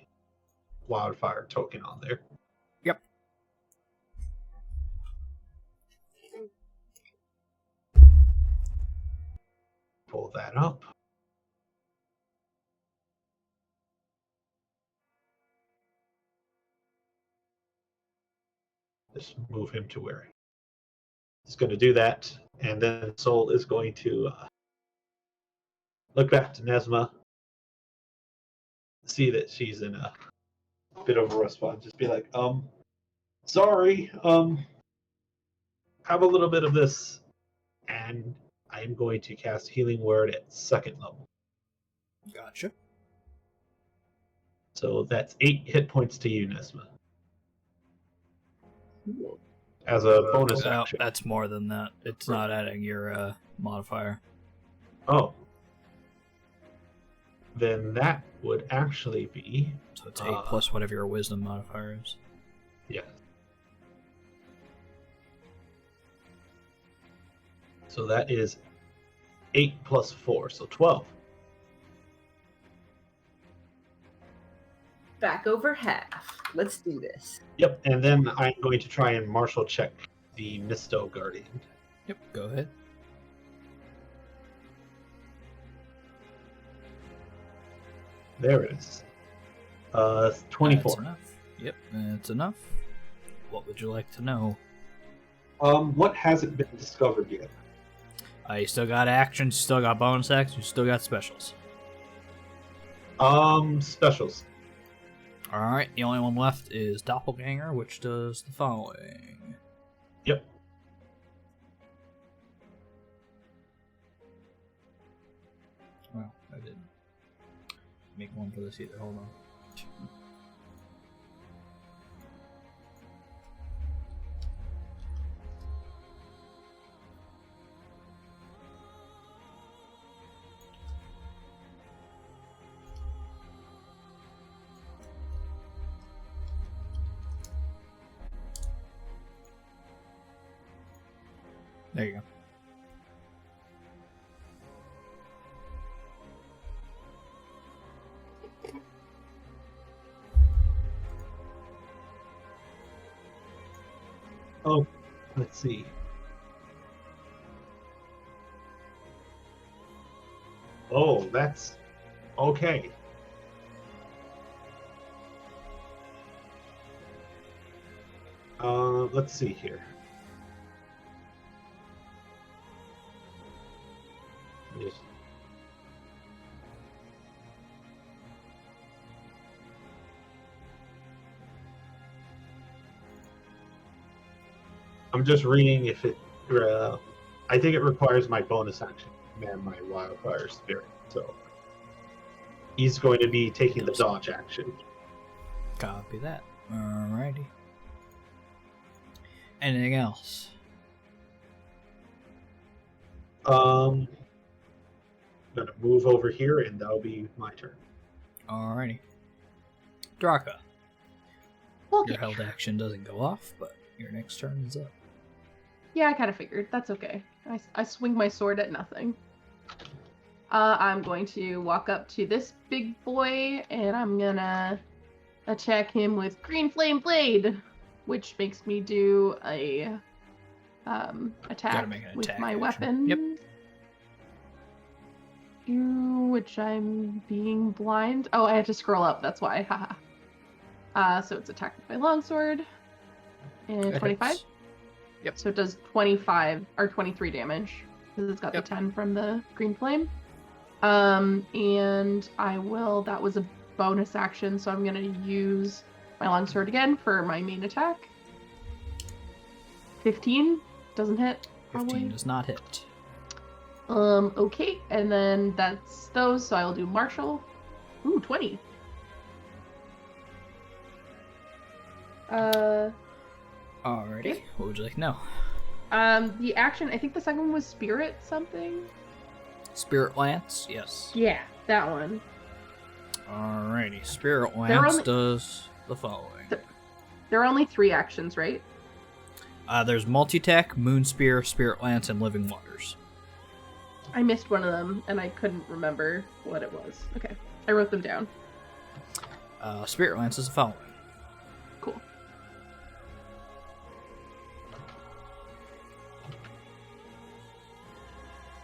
wildfire token on there. Yep. Pull that up. Just move him to where he's going to do that. And then Soul is going to look back to Nesma, see that she's in a bit of a response. Just be like, sorry, have a little bit of this. And I'm going to cast Healing Word at 2nd level. Gotcha. So that's 8 hit points to you, Nesma. As a bonus action. That's more than that. It's not adding your modifier. Oh. Then that would actually be... So it's 8 plus whatever your wisdom modifier is. Yeah. So that is 8 plus 4, so 12. Back over half. Let's do this. Yep, and then I'm going to try and martial check the Misto Guardian. Yep, go ahead. There it is. 24. That's enough. Yep, that's enough. What would you like to know? What hasn't been discovered yet? You still got actions, you still got bonus actions, you still got specials. Specials. Alright, the only one left is Doppelganger, which does the following. Yep. Well, I didn't make one for this either. Hold on. There you go. Oh, let's see. Oh, that's okay. Let's see here. Yes. I'm just reading if it. I think it requires my bonus action to command my wildfire spirit. So he's going to be taking the dodge action. Copy that. Alrighty. Anything else? I'm gonna move over here, and that'll be my turn. Alrighty. Draka. Okay. Your held action doesn't go off, but your next turn is up. Yeah, I kind of figured. That's okay. I swing my sword at nothing. I'm going to walk up to this big boy, and I'm gonna attack him with Green Flame Blade, which makes me do a attack with attack my action. weapon. Yep. Which I'm being blind. Oh, I had to scroll up. That's why. Haha. So it's attack with my longsword. And 25. Yep. So it does 25 or 23 damage because it's got Yep. the 10 from the green flame. And I will. That was a bonus action, so I'm gonna use my longsword again for my main attack. 15 doesn't hit. 15 Probably. does not hit. Okay, and then that's those, so I'll do Marshall. Ooh, 20. Alrighty. Okay. What would you like to know? The action, I think the second one was Spirit something? Spirit Lance? Yes. Yeah, that one. Alrighty. Spirit They're Lance only- does the following. There are only 3 actions, right? There's Multi-Tech, Moon Spear, Spirit Lance, and Living Waters. I missed one of them, and I couldn't remember what it was. Okay, I wrote them down. Spirit Lance is the following. Cool.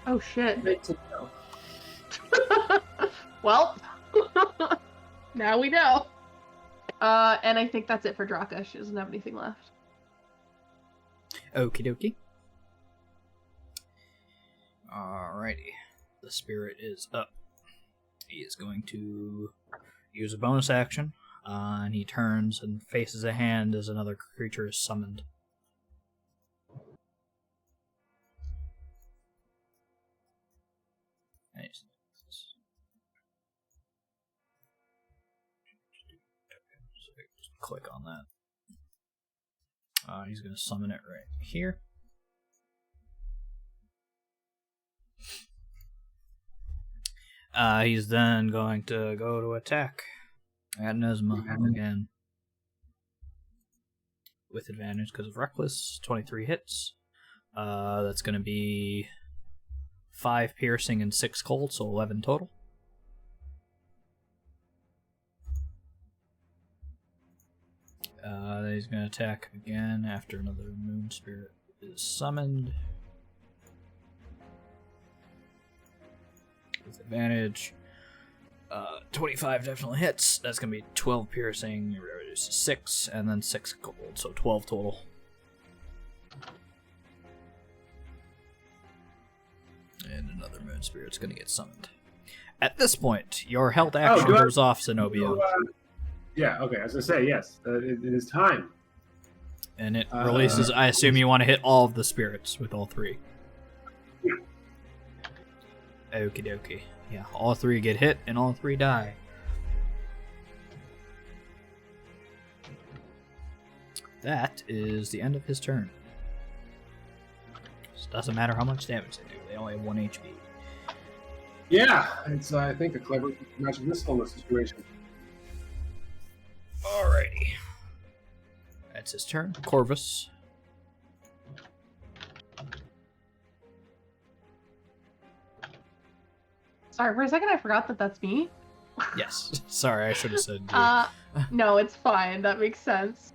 Oh shit. Good to know. Well, now we know. And I think that's it for Draka. She doesn't have anything left. Okie dokie. Alrighty. The spirit is up. He is going to use a bonus action, and he turns and faces a hand as another creature is summoned. Nice. So just click on that. He's going to summon it right here. He's then going to go to attack at Nesma again. With advantage because of Reckless. 23 hits. That's going to be 5 piercing and 6 cold, so 11 total. Then he's going to attack again after another Moon Spirit is summoned. With advantage. 25 definitely hits. That's going to be 12 piercing, reduces 6, and then 6 gold, so 12 total. And another Moon Spirit's going to get summoned. At this point, your held action goes off, Zenobia. Yeah, okay, I was going to say, yes, it is time. And it releases, I assume you want to hit all of the spirits with all 3. Yeah. Okie dokie. Yeah, all 3 get hit, and all 3 die. That is the end of his turn. It doesn't matter how much damage they do, they only have 1 HP. Yeah, it's, I think, a clever magic missile in this situation. Alrighty. That's his turn. Corvus. Sorry, for a second I forgot that that's me. Yes. Sorry, I should have said No, it's fine. That makes sense.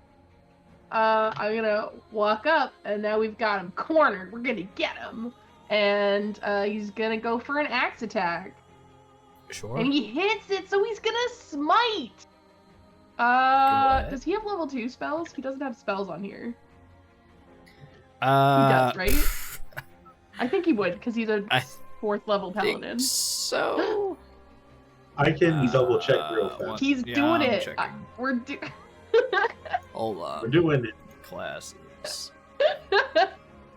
I'm gonna walk up, and now we've got him cornered. We're gonna get him. And he's gonna go for an axe attack. Sure. And he hits it, so he's gonna smite! Does he have level 2 spells? He doesn't have spells on here. He does, right? I think he would, because he's a 4th level paladin. So I can double check real fast. He's doing it. We're Hold on. We're doing it. Classes.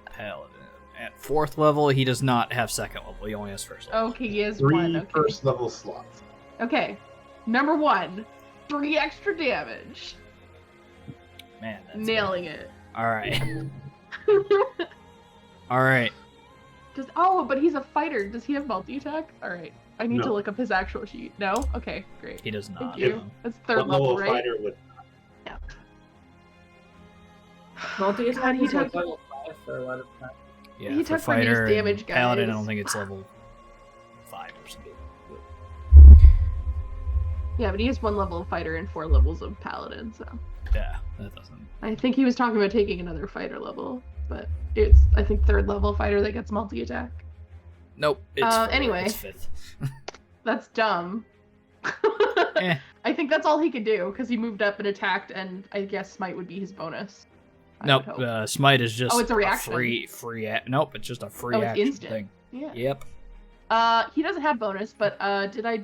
Paladin. At 4th level, he does not have 2nd level. He only has 1st level. Okay, he has 3 1. Okay. first level slots. Okay. Number 1. 3 extra damage. Man, that's Nailing it. Alright. Alright. But he's a fighter. Does he have multi-attack? Alright. I need to look up his actual sheet. No? Okay, great. He does not. Thank you. No. That's 3rd level, right? Fighter would. Yeah. Multi-attack he is like took- level 5 for a lot of time. Yeah, He for took reduced fighter damage, and paladin, I guys. don't think it's level 5 or something. Yeah, but he has 1 level of fighter and 4 levels of paladin, so. Yeah, that doesn't. I think he was talking about taking another fighter level, but I think 3rd level fighter that gets multi-attack. Nope. It's anyway. It's 5th. That's dumb. Eh. I think that's all he could do, because he moved up and attacked, and I guess smite would be his bonus. I Nope. would hope. Smite is just it's a reaction. Nope, it's just a free It's action instant. thing. Yeah. Yep. He doesn't have bonus, but I didn't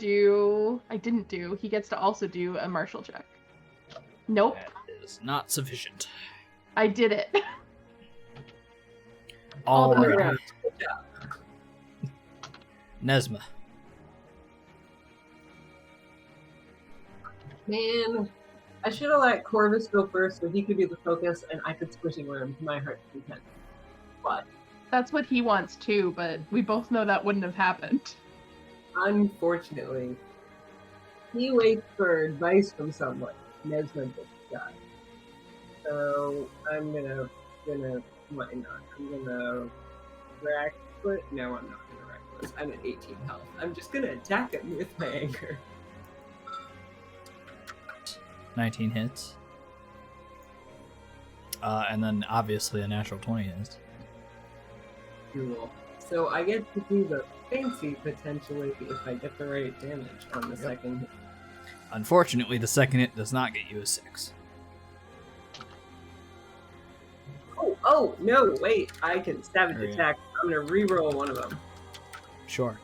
do. He gets to also do a martial check. Nope. That is not sufficient. I did it. All the way right. around. Nesma. Man, I should have let Corvus go first so he could be the focus and I could squishing worm to my heart's content. But That's what he wants too, but we both know that wouldn't have happened. unfortunately, he waits for advice from someone. Nesmond this guy. So I'm gonna gonna why not? I'm gonna reckless. No, I'm not gonna reckless. I'm at 18 health. I'm just gonna attack him with my anger. 19 hits. And then obviously a natural 20 hits. Cool. So I get to do the fancy potentially if I get the right damage on the second hit. Unfortunately, the second hit does not get you a 6. Oh, no, wait. I can savage There you go. attack. I'm gonna reroll one of them. Sure.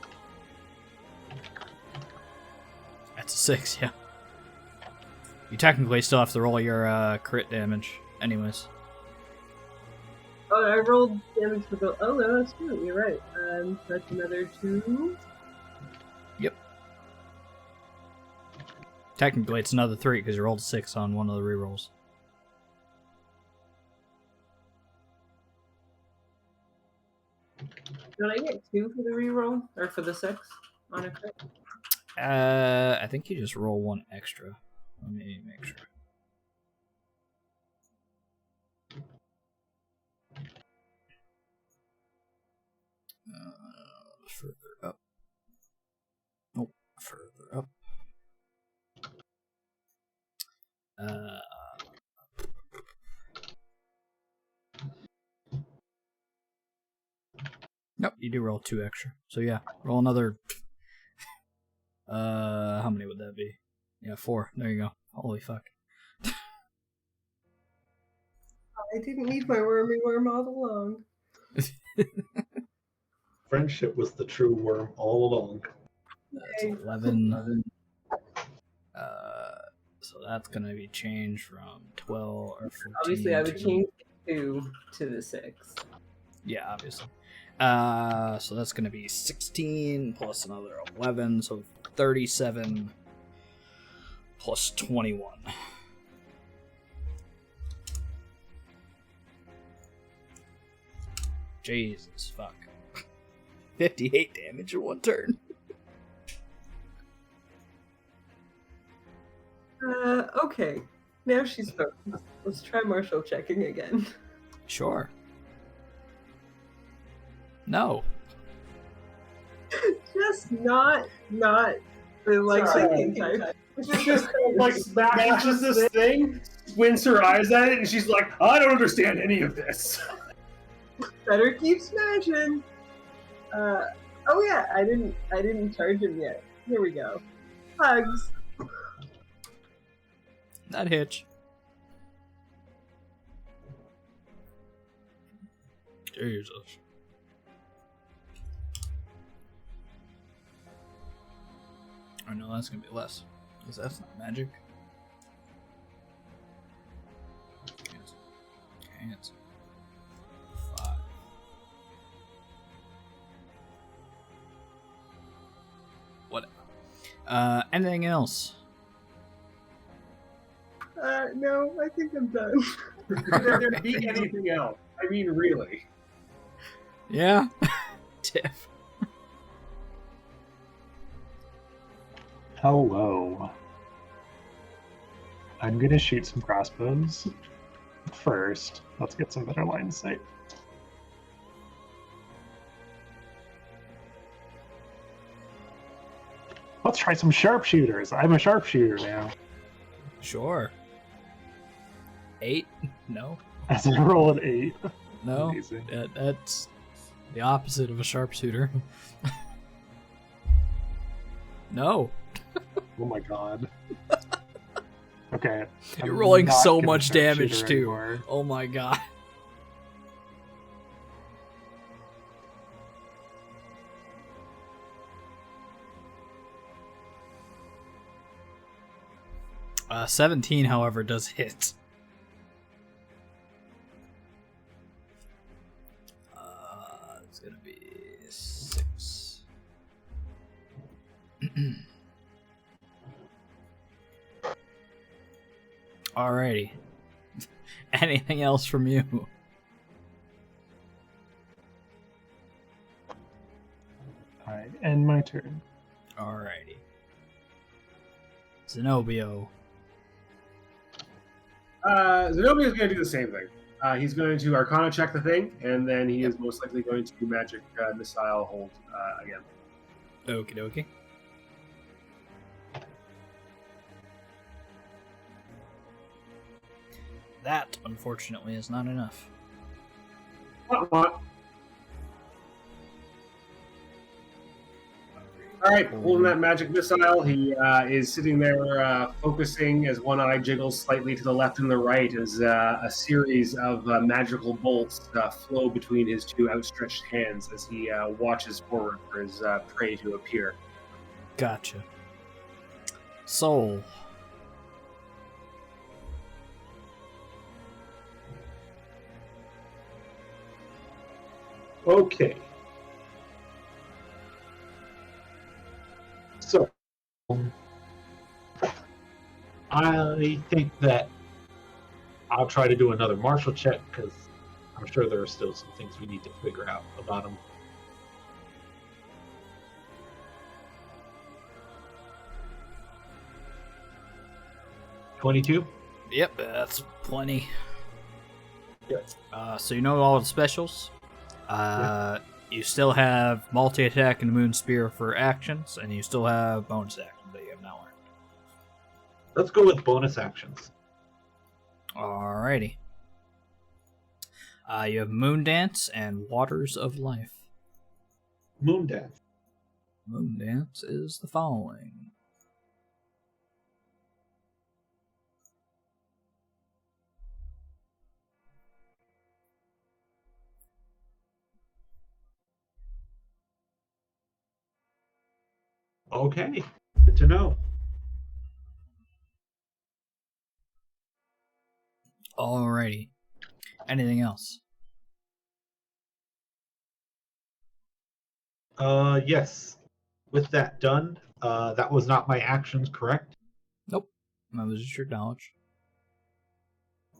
That's a 6, yeah. You technically still have to roll your crit damage, anyways. Oh, I rolled damage for the. Oh, no, that's true. You're right. That's another 2. Yep. Technically, it's another 3 because you rolled a 6 on one of the rerolls. Did I get 2 for the reroll? Or for the 6 on a crit? I think you just roll 1 extra. Let me make sure. Further up. Nope, further up. Nope, you do roll 2 extra. So yeah, roll another. How many would that be? Yeah, 4. There you go. Holy fuck. I didn't need my wormy worm all along. Friendship was the true worm all along. That's 11. So that's gonna be changed from 12 or 14. Obviously, I would to- change the 2 to the 6. Yeah, obviously. So that's gonna be 16 plus another 11, so 37 plus 21. Jesus fuck. 58 damage in one turn. Okay. Now she's focused. Let's try martial checking again. Sure. No. Just not the like thinking type. She just like smashes this thing, squints her eyes at it, and she's like, "I don't understand any of this." Better keep smashing. Oh yeah, I didn't charge him yet. Here we go. Hugs. That hitch. Jesus. Oh no, that's gonna be less. Because that's not magic. Cancel. 5. Whatever. Anything else? No, I think I'm done. Could there be anything else? I mean, really. Yeah? Tiff. Hello. I'm gonna shoot some crossbows. First, let's get some better line of sight. Let's try some sharpshooters. I'm a sharpshooter now. Sure. 8? No. As I roll an 8. No. Amazing. That's the opposite of a sharpshooter. No. Oh my god. Okay. You're I'm rolling not so gonna much damage sharpshooter too. anymore. Oh my god. 17, however, does hit. It's gonna be 6. Alrighty. Anything else from you? Alright, end my turn. Alrighty. Zenobio. Zenobia is going to do the same thing. He's going to Arcana check the thing, and then he is most likely going to do Magic Missile hold again. Okie dokie. That, unfortunately, is not enough. What? All right, holding that magic missile, he is sitting there focusing as one eye jiggles slightly to the left and the right as a series of magical bolts flow between his two outstretched hands as he watches forward for his prey to appear. Gotcha. Soul. Okay. So, I think that I'll try to do another martial check because I'm sure there are still some things we need to figure out about him. $22? Yep, that's plenty. Yep. So you know all the specials. You still have multi-attack and Moon Spear for actions, and you still have bonus actions that you have not learned. Let's go with bonus actions. Alrighty. You have Moon Dance and Waters of Life. Moon Dance. Moon Dance is the following. Okay, good to know. Alrighty. Anything else? Yes. With that done, that was not my actions, correct? Nope. That was just your knowledge.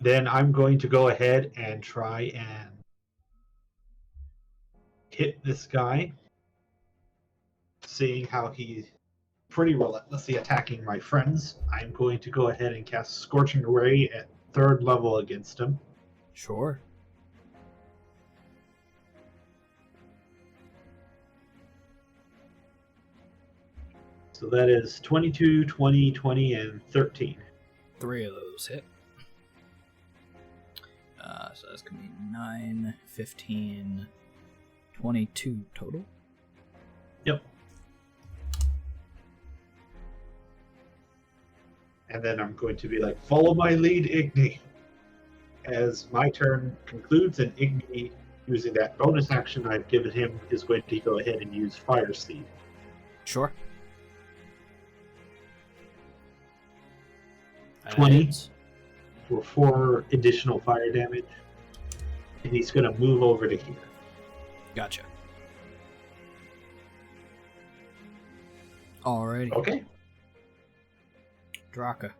Then I'm going to go ahead and try and hit this guy, seeing how he's pretty relentlessly attacking my friends. I'm going to go ahead and cast Scorching Ray at 3rd level against him. Sure. So that is 22, 20, 20, and 13. 3 of those hit. So that's going to be 9, 15, 22 total. Yep. And then I'm going to be like, follow my lead, Igni. As my turn concludes, and Igni, using that bonus action I've given him, is going to go ahead and use Fire Seed. Sure. 20 Hits. for 4 additional fire damage. And he's going to move over to here. Gotcha. Alrighty. Okay. Draka.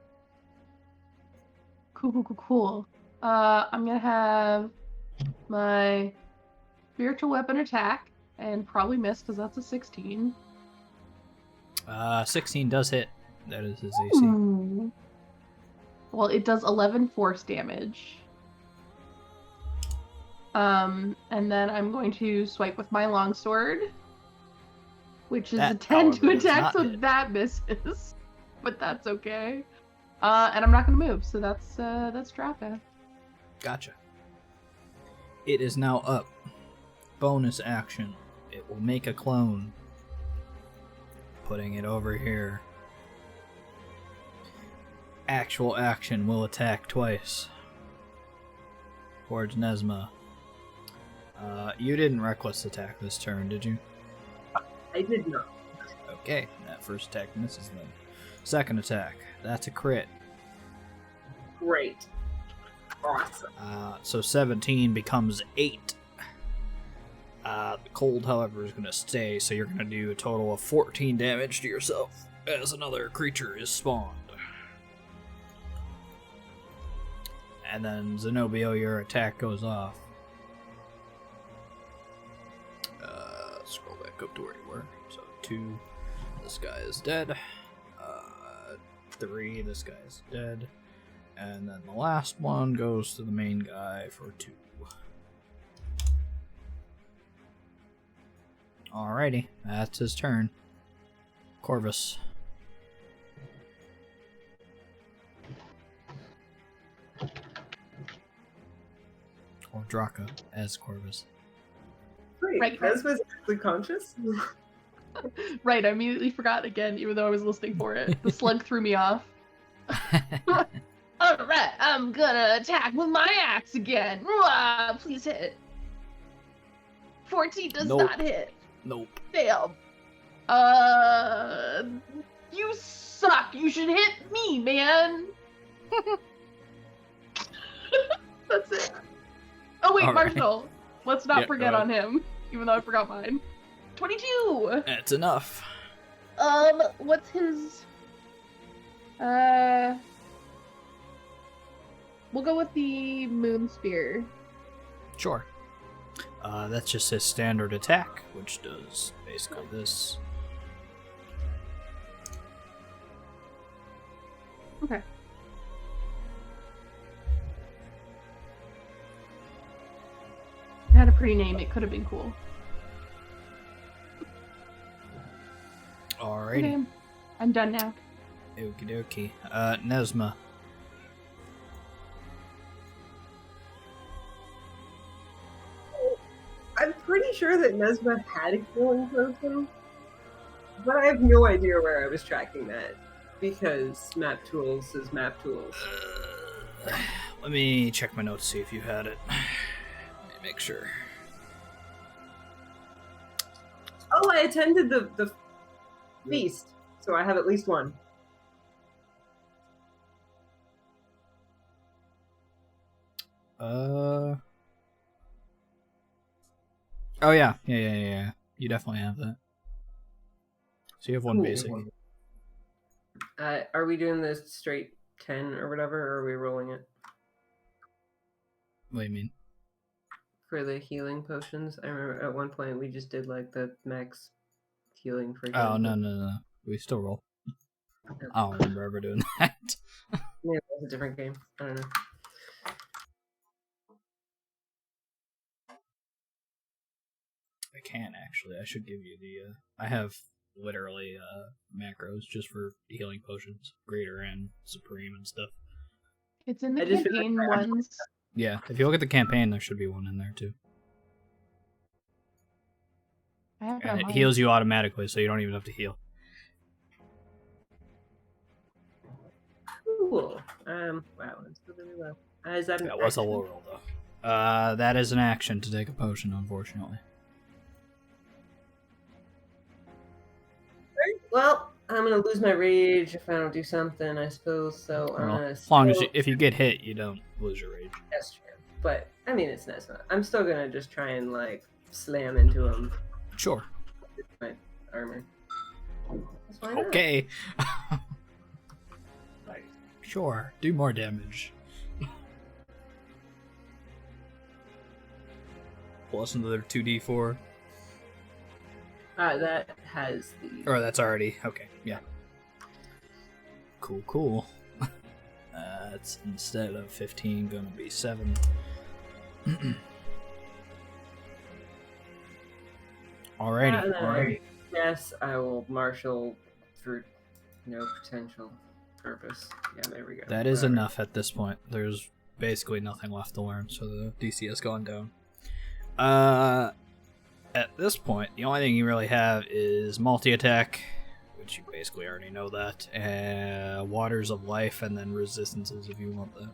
Cool. I'm gonna have my spiritual weapon attack and probably miss because that's a 16. 16 does hit. That is his AC. Ooh. Well, it does 11 force damage. And then I'm going to swipe with my longsword, which is a That, 10 to however, does attack, not so hit. that misses. But that's okay. And I'm not gonna move, so that's Draka. Gotcha. It is now up. Bonus action. It will make a clone. Putting it over here. Actual action will attack twice. Towards Nesma. You didn't reckless attack this turn, did you? I did not. Okay, that first attack misses then. Second attack. That's a crit. Great. Awesome. So 17 becomes 8. The cold, however, is going to stay, so you're going to do a total of 14 damage to yourself as another creature is spawned. And then, Zenobio, your attack goes off. Scroll back up to where you were. So 2, this guy is dead. 3, this guy is dead. And then the last one goes to the main guy for 2. Alrighty, that's his turn. Corvus. Or Draka as Corvus. Wait, Right. Nesma's actually conscious? Right, I immediately forgot again, even though I was listening for it. The slug threw me off. Alright, I'm gonna attack with my axe again. Please hit. 14 does Nope. not hit. Nope. Damn. You suck. You should hit me, man. That's it. Oh wait, All right. Marshall. Let's not Yeah, forget go on him, even though I forgot mine. 22. That's enough. What's his? We'll go with the moon spear. Sure. That's just his standard attack, which does basically this. Okay. It had a pretty name. It could have been cool. Alrighty. Okay, I'm done now. Okie dokie. Nesma. I'm pretty sure that Nesma had a healing potion, but I have no idea where I was tracking that because map tools is map tools. Let me check my notes, see if you had it. Let me make sure. Oh, I attended the feast, so I have at least one. Oh yeah. Yeah. You definitely have that. So you have one Cool. basic. Are we doing this straight 10 or whatever, or are we rolling it What do you mean? for the healing potions? I remember at one point we just did like the max healing for. Oh no. We still roll. I don't remember ever doing that. Maybe it was a different game. I don't know. I can't actually. I should give you the. I have literally macros just for healing potions, greater and supreme and stuff. It's in the I just feel campaign like- ones. Yeah, if you look at the campaign, there should be one in there too, I have it and on it mine. heals you automatically, so you don't even have to heal. Cool. Wow, that's really well. Is that an That was a action? low roll though. That is an action to take a potion, unfortunately. Well, I'm gonna lose my rage if I don't do something, I suppose. So I'm Well, gonna. as long as still- if you get hit, you don't lose your rage. That's true. But I mean, it's nice. I'm still gonna just try and like slam into him Sure. with my armor. That's why not? Okay. Sure. Do more damage. Plus another 2d4. That has the. Or that's already okay. Yeah. Cool. It's instead of 15 gonna be 7. Alrighty. Yes, I will marshal for no potential purpose. Yeah, there we go. That is Whatever. enough at this point. There's basically nothing left to learn, so the DC has gone down. At this point, the only thing you really have is multi-attack, which you basically already know that, Waters of Life, and then Resistances if you want that.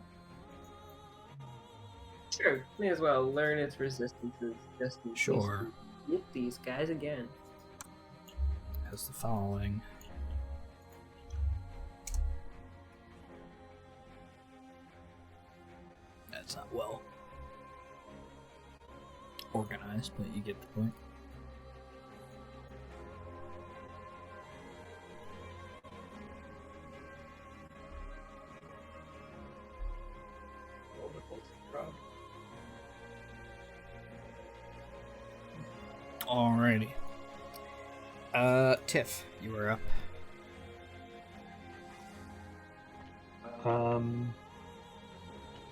Sure, may as well learn its resistances just in case Sure. we hit these guys again. As the following. That's not well organized, but you get the point. Alrighty. Tiff, you are up.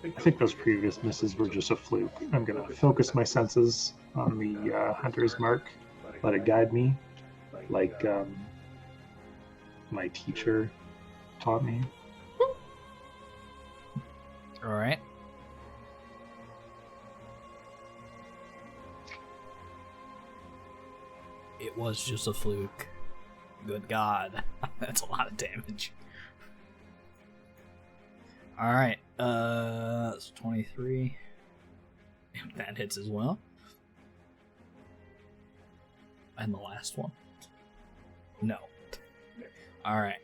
I think those previous misses were just a fluke. I'm going to focus my senses on the hunter's mark, let it guide me, like my teacher taught me. All right. It was just a fluke. Good God. That's a lot of damage. Alright, that's 23. That hits as well. And the last one? No. Alright.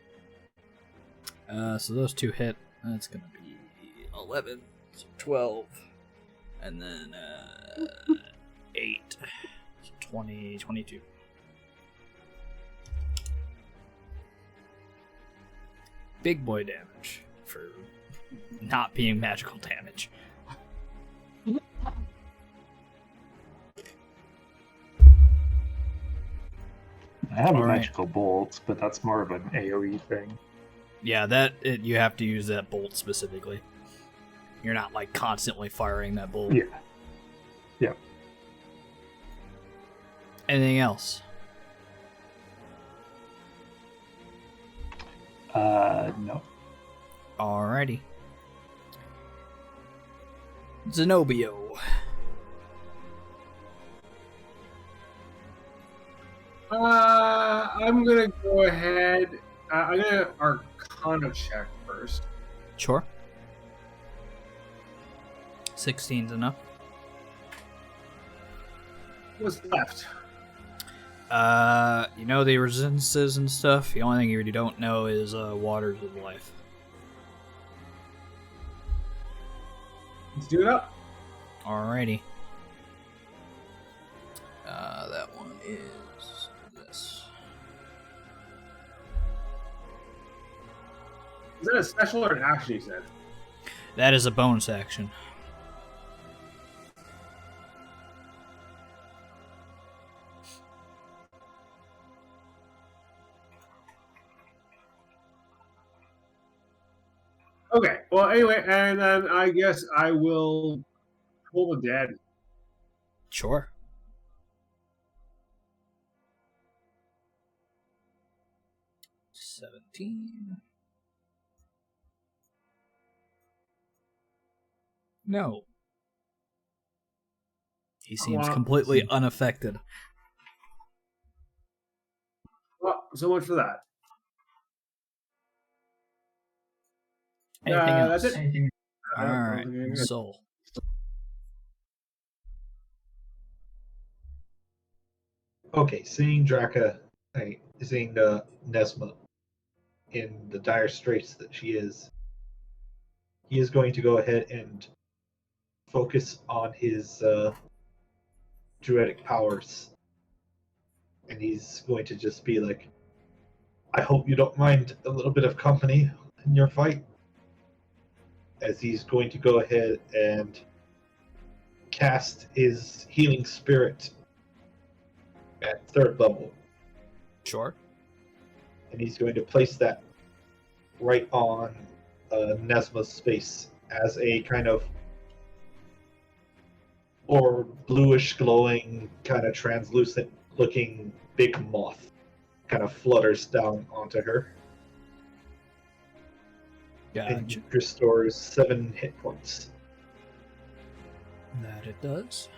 So those two hit. That's gonna be 11, so 12. And then, 8. So 20, 22. Big boy damage for not being magical damage. I have a All right. magical bolt, but that's more of an AoE thing. Yeah, you have to use that bolt specifically. You're not like constantly firing that bolt. Yeah. Yeah. Anything else? No. Alrighty. Zenobio. I'm gonna go ahead. I'm gonna Arcana check first. Sure. 16's enough. What's left? You know the resistances and stuff. The only thing you really don't know is waters of life. Let's do it up. Alrighty. That one is this. Is that a special or an action? You said. That is a bonus action. Okay. Well, anyway, and then I guess I will pull the dead. Sure. $17. No. He seems Wow. completely unaffected. Well, so much for that. Anything else? That's it. Alright, Soul. Okay, seeing seeing Nesma in the dire straits that she is, he is going to go ahead and focus on his druidic powers. And he's going to just be like, I hope you don't mind a little bit of company in your fight. As he's going to go ahead and cast his healing spirit at 3rd level. Sure. And he's going to place that right on Nesma's space as a kind of or bluish glowing, kind of translucent looking big moth kind of flutters down onto her. Gotcha. And restores 7 hit points. That it does.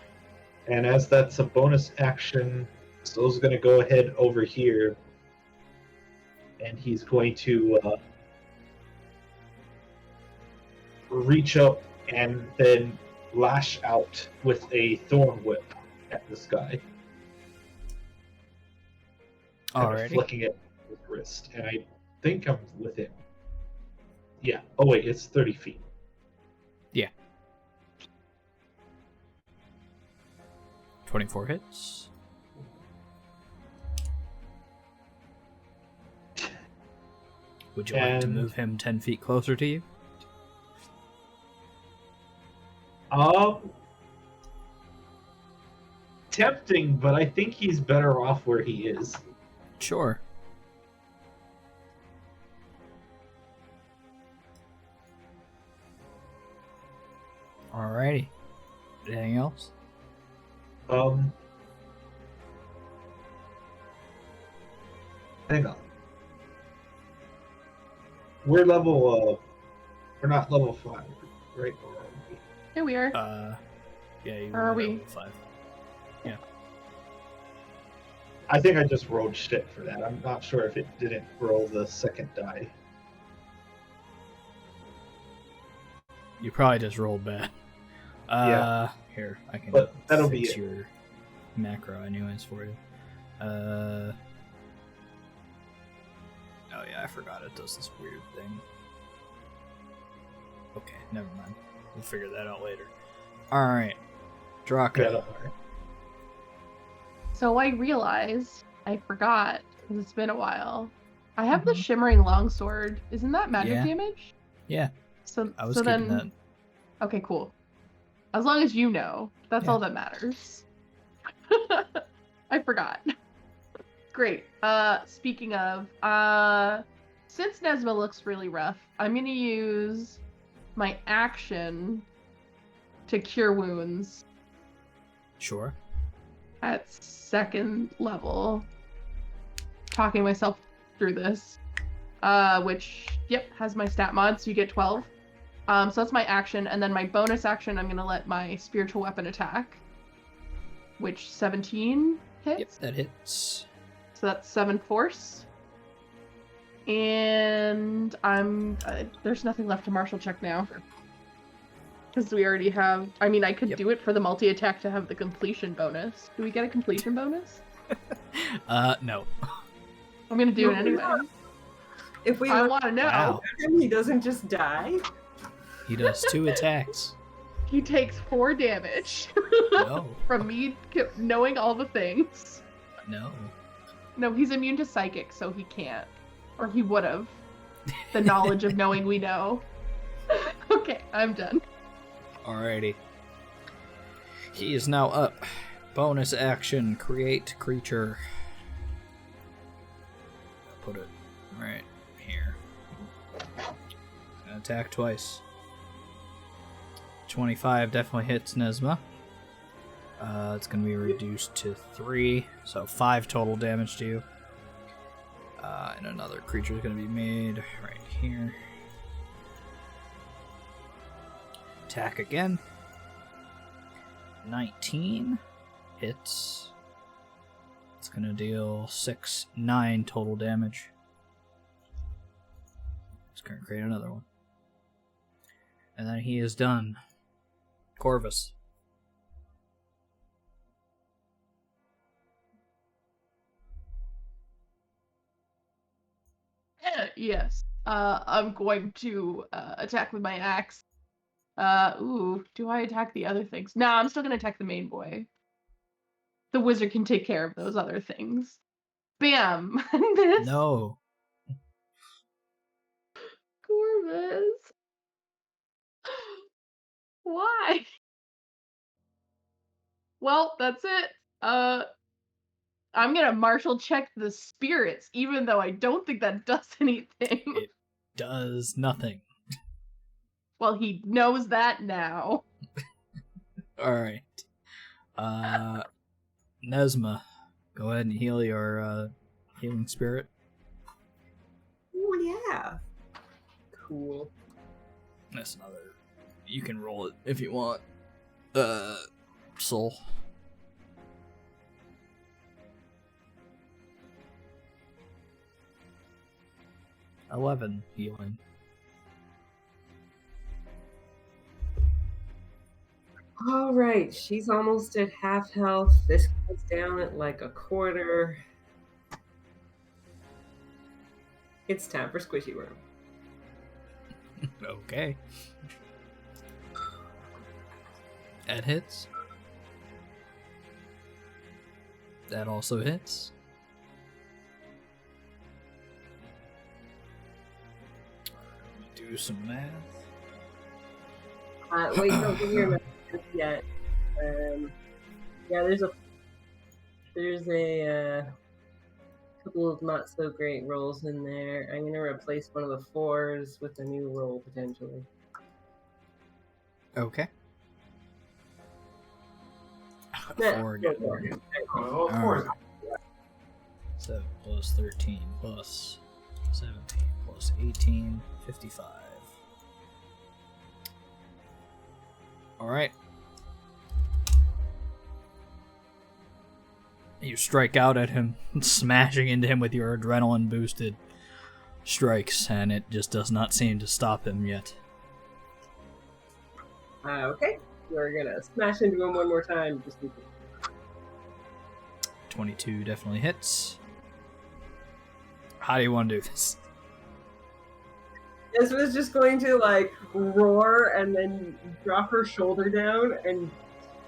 And as that's a bonus action, Soul's going to go ahead over here, and he's going to reach up and then lash out with a thorn whip at this guy. Kind of Alrighty. flicking it with his wrist. And I think I'm with him. Yeah. Oh, wait, it's 30 feet. Yeah. 24 hits. Would you like to And- move him 10 feet closer to you? Tempting, but I think he's better off where he is. Sure. Alrighty. Anything else? Hang on. We're level. We're not level 5, right? Or are we? Here we are. Yeah, you Or are were we? level 5. Yeah. I think I just rolled shit for that. I'm not sure if it didn't roll the second die. You probably just rolled bad. Yeah. Here, I can But that'll be fix it. your macro anyways for you. Oh yeah, I forgot it does this weird thing. Okay, never mind. We'll figure that out later. Alright. Draka. Yeah, don't worry. So I realized I forgot because it's been a while. I have the shimmering longsword. Isn't that magic Yeah. damage? Yeah, So I was so keeping then. that. Okay, cool. As long as you know, that's Yeah. all that matters. I forgot. Great. Speaking of, since Nesma looks really rough, I'm gonna use my action to cure wounds Sure. at 2nd level. Talking myself through this. Which, yep, has my stat mod, so you get 12. So that's my action, and then my bonus action, I'm gonna let my spiritual weapon attack, which 17 hits. Yep, that hits. So that's 7 force. And I'm there's nothing left to martial check now, because we already have. I mean, I could do it for the multi attack to have the completion bonus. Do we get a completion bonus? No. I'm gonna do it No, anyway. If we I look want to know. Wow. at him, he doesn't just die. He does 2 attacks. He takes 4 damage No. from me knowing all the things. No. No, he's immune to psychic, so he can't. Or he would have. The knowledge of knowing we know. Okay, I'm done. Alrighty. He is now up. Bonus action, create creature. Put it right here. Gonna attack twice. 25 definitely hits Nesma. It's gonna be reduced to 3, so 5 total damage to you. And another creature is gonna be made right here. Attack again. 19 hits. It's gonna deal 9 total damage. It's gonna create another one. And then he is done. Corvus. Yes. I'm going to attack with my axe. Do I attack the other things? Nah, I'm still gonna attack the main boy. The wizard can take care of those other things. Bam! This No. Corvus. Why? Well, that's it. I'm gonna martial check the spirits, even though I don't think that does anything. It does nothing. Well, he knows that now. Alright. Nesma, go ahead and heal your healing spirit. Oh yeah. Cool. That's another. You can roll it if you want. Soul. $11 healing. All right, she's almost at half health. This goes down at like a quarter. It's time for Squishy Room. Okay. That hits. That also hits. Do some math. Wait, no, give me your math yet. Yeah, there's a couple of not so great rolls in there. I'm gonna replace one of the 4s with a new roll potentially. Okay. Forgan. Oh, of course. Alright. 7 plus 13 plus 17 plus 18, 55. Alright. You strike out at him, smashing into him with your adrenaline boosted strikes, and it just does not seem to stop him yet. Okay. We're gonna smash into him one more time. Just 22 definitely hits. How do you want to do this? This was just going to like roar and then drop her shoulder down and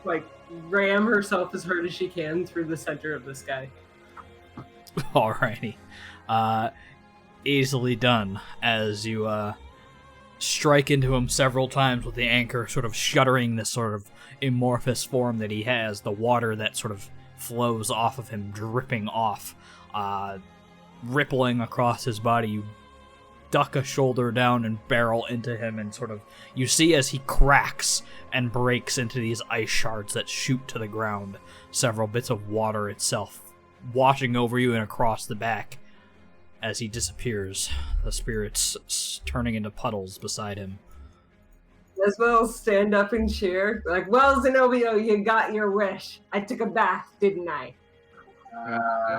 like ram herself as hard as she can through the center of this guy. Alrighty. Easily done, as you strike into him several times with the anchor sort of shuddering this sort of amorphous form that he has, the water that sort of flows off of him dripping off, rippling across his body. You duck a shoulder down and barrel into him, and sort of you see as he cracks and breaks into these ice shards that shoot to the ground, several bits of water itself washing over you and across the back as he disappears, the spirits turning into puddles beside him. As well, stand up and cheer. Like, well, Zenobio, you got your wish. I took a bath, didn't I?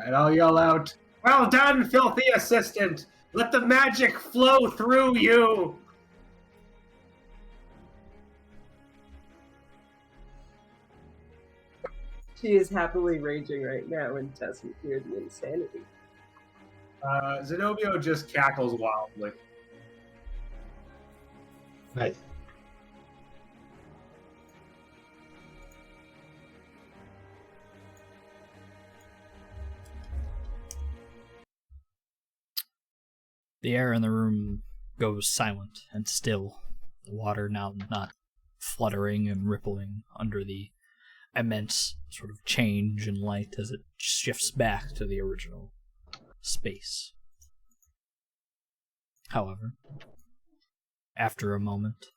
And I'll yell out, "Well done, filthy assistant! Let the magic flow through you!" She is happily raging right now and doesn't hear the insanity. Zenobio just cackles wildly. Nice. The air in the room goes silent and still, the water now not fluttering and rippling under the immense sort of change in light as it shifts back to the original space. However, after a moment,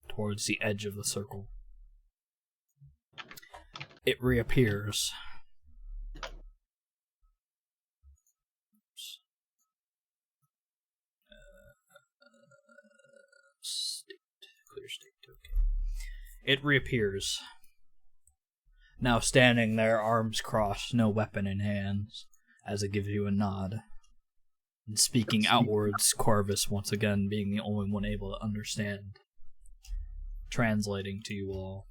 towards the edge of the circle, it reappears. Clear state, okay. It reappears. Now standing there, arms crossed, no weapon in hands, as it gives you a nod. And speaking outwards, Corvus once again being the only one able to understand. Translating to you all.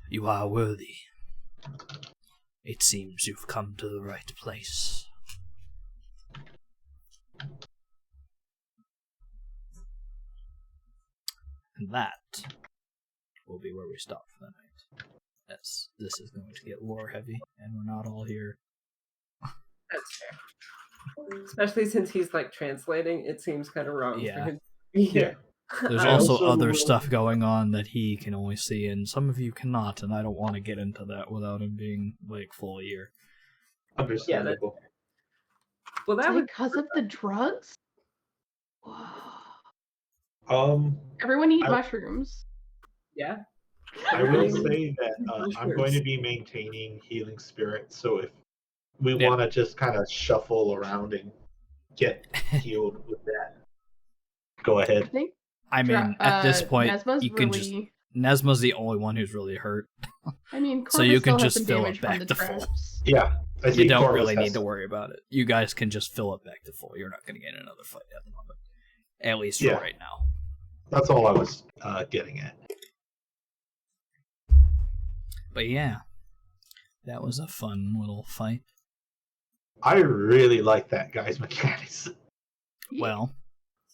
You are worthy. It seems you've come to the right place. And that will be where we stop for the night. Yes, this is going to get lore heavy, and we're not all here. That's fair. Especially since he's like translating, it seems kind of wrong Yeah. for him to be here. There's also other stuff going on that he can only see, and some of you cannot, and I don't want to get into that without him being, like, fully here. Understandable. Well, that Is it was because of the drugs? Whoa. Um, Everyone eat I- mushrooms. yeah. I will say that I'm going to be maintaining healing spirit, so if we Yeah. want to just kind of shuffle around and get healed with that, go I ahead. think I mean, at this point, Nesma's you can really, just... Nesma's the only one who's really hurt. I mean, So you Corvus can still has just some fill it damage from back the to full. traps. Yeah, I see You don't Corvus really has need to some. worry about it. You guys can just fill it back to full. You're not going to get in another fight at the moment. At least for Yeah. right now. That's all I was getting at. But yeah, that was a fun little fight. I really like that guy's mechanics. Well,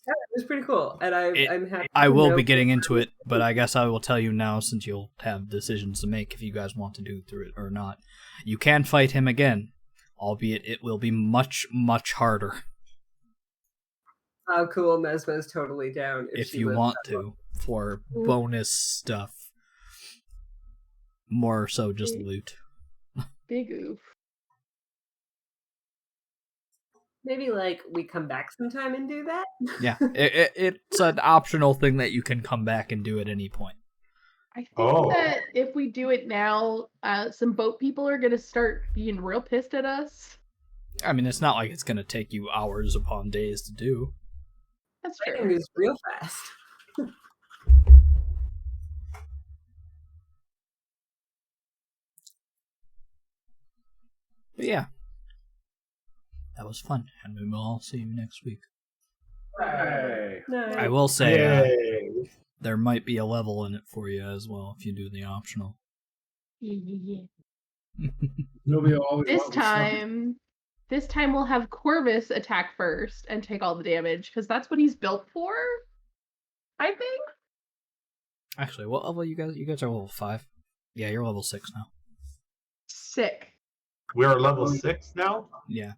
Yeah, it was pretty cool, and I'm happy. I to will know- be getting into it, but I guess I will tell you now, since you'll have decisions to make if you guys want to do through it or not. You can fight him again, albeit it will be much, much harder How cool Nesma is totally down if she you lives want that long. to, for bonus stuff. More so just loot. Big oof. Maybe like we come back sometime and do that. Yeah, it's an optional thing that you can come back and do at any point. I think Oh. that if we do it now, some boat people are gonna start being real pissed at us. I mean, it's not like it's going to take you hours upon days to do. That's Writing true. is real fast. But yeah, that was fun, and we will all see you next week. Hey. No. I will say Yay. there might be a level in it for you as well if you do the optional. Yeah. Nobody always This time we'll have Corvus attack first and take all the damage, because that's what he's built for, I think. Actually, what level you guys? You guys are level 5. Yeah, you're level 6 now. Sick. We're level 6 now? Yeah.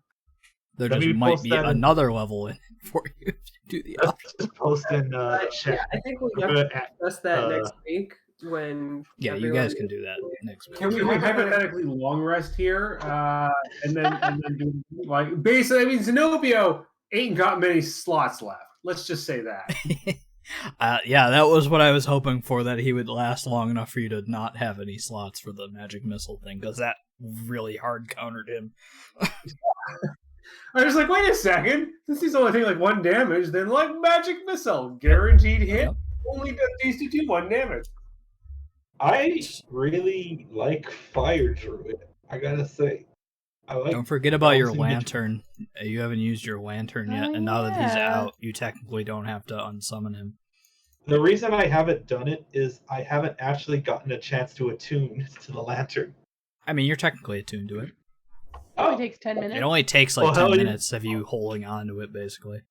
There Let just me might post be that in- another level in it for you if you do the Let's optional. just post in chat. Yeah, I think we I'm have gonna to add- discuss that next week when. Yeah, you everyone guys can do that next week. Can we hypothetically long rest here, and then do like basically? I mean, Zenobio ain't got many slots left. Let's just say that. Yeah, that was what I was hoping for, that he would last long enough for you to not have any slots for the magic missile thing, because that really hard countered him. I was like, wait a second. Since he's only taking like 1 damage, then like magic missile, guaranteed hit. Yep. Only does these to do 1 damage. I really like Fire Druid, I gotta say. I like. Don't forget about your bouncing between- lantern. You haven't used your lantern yet, Oh, and now that he's yeah. out, you technically don't have to unsummon him. The reason I haven't done it is I haven't actually gotten a chance to attune to the lantern. I mean, you're technically attuned to it. Only takes 10 minutes. It only takes like Well, 10 hell yeah. minutes of you holding on to it, basically.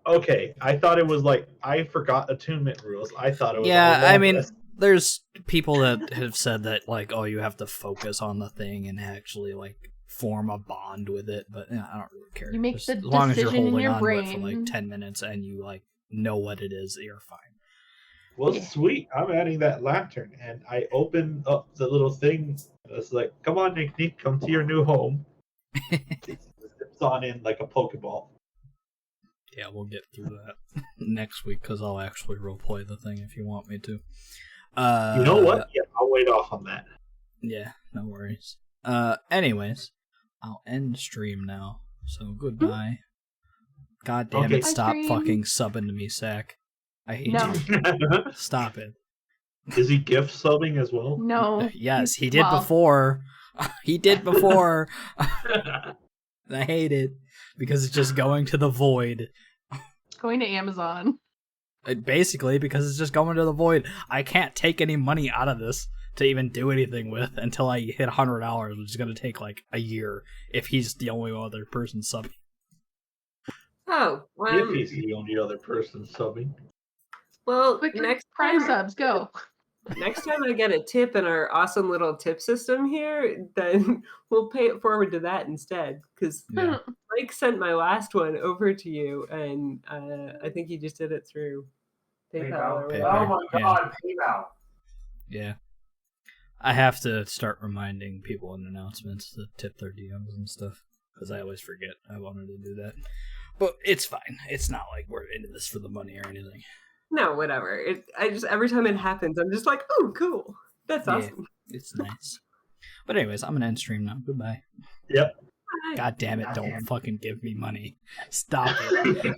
Okay, I thought it was like I forgot attunement rules. I thought it was. Yeah, all I mean, this. there's people that have said that, like, oh, you have to focus on the thing and actually, like, form a bond with it, but I don't really care. You make Just the as long as you're decision in holding your on to it for, like, brain. 10 minutes and you, like, know what it is, you're fine. Well, Yeah. sweet. I'm adding that lantern, and I open up the little thing. It's like, come on, Nick, come to your new home. It zips on in like a Pokeball. Yeah, we'll get through that next week, because I'll actually roleplay the thing if you want me to. You know what? Yeah, I'll wait off on that. Yeah, no worries. Anyways, I'll end stream now. So goodbye. God damn Okay. it! Stop Bye, stream. fucking subbing to me, Sack. I hate No. you. Stop it. Is he gift subbing as well? No. Yes, he did Well, before. He did before. I hate it because it's just going to the void. Going to Amazon. Basically, because it's just going to the void. I can't take any money out of this to even do anything with until I hit $100, which is going to take like a year if he's the only other person subbing. Oh, If he's the only other person subbing. well, Quick next Prime time, subs, go. next time I get a tip in our awesome little tip system here, then we'll pay it forward to that instead. Because Yeah. Mike sent my last one over to you, and I think he just did it through PayPal. or PayPal. whatever. Oh my Yeah. god, PayPal. Yeah. I have to start reminding people in announcements to tip their DMs and stuff, because I always forget I wanted to do that. But it's fine. It's not like we're into this for the money or anything. No, whatever. I just every time it happens, I'm just like, oh, cool. That's Yeah. awesome. It's nice. But anyways, I'm gonna end stream now. Goodbye. Yep. Bye. God damn it, don't fucking give me money. Stop it.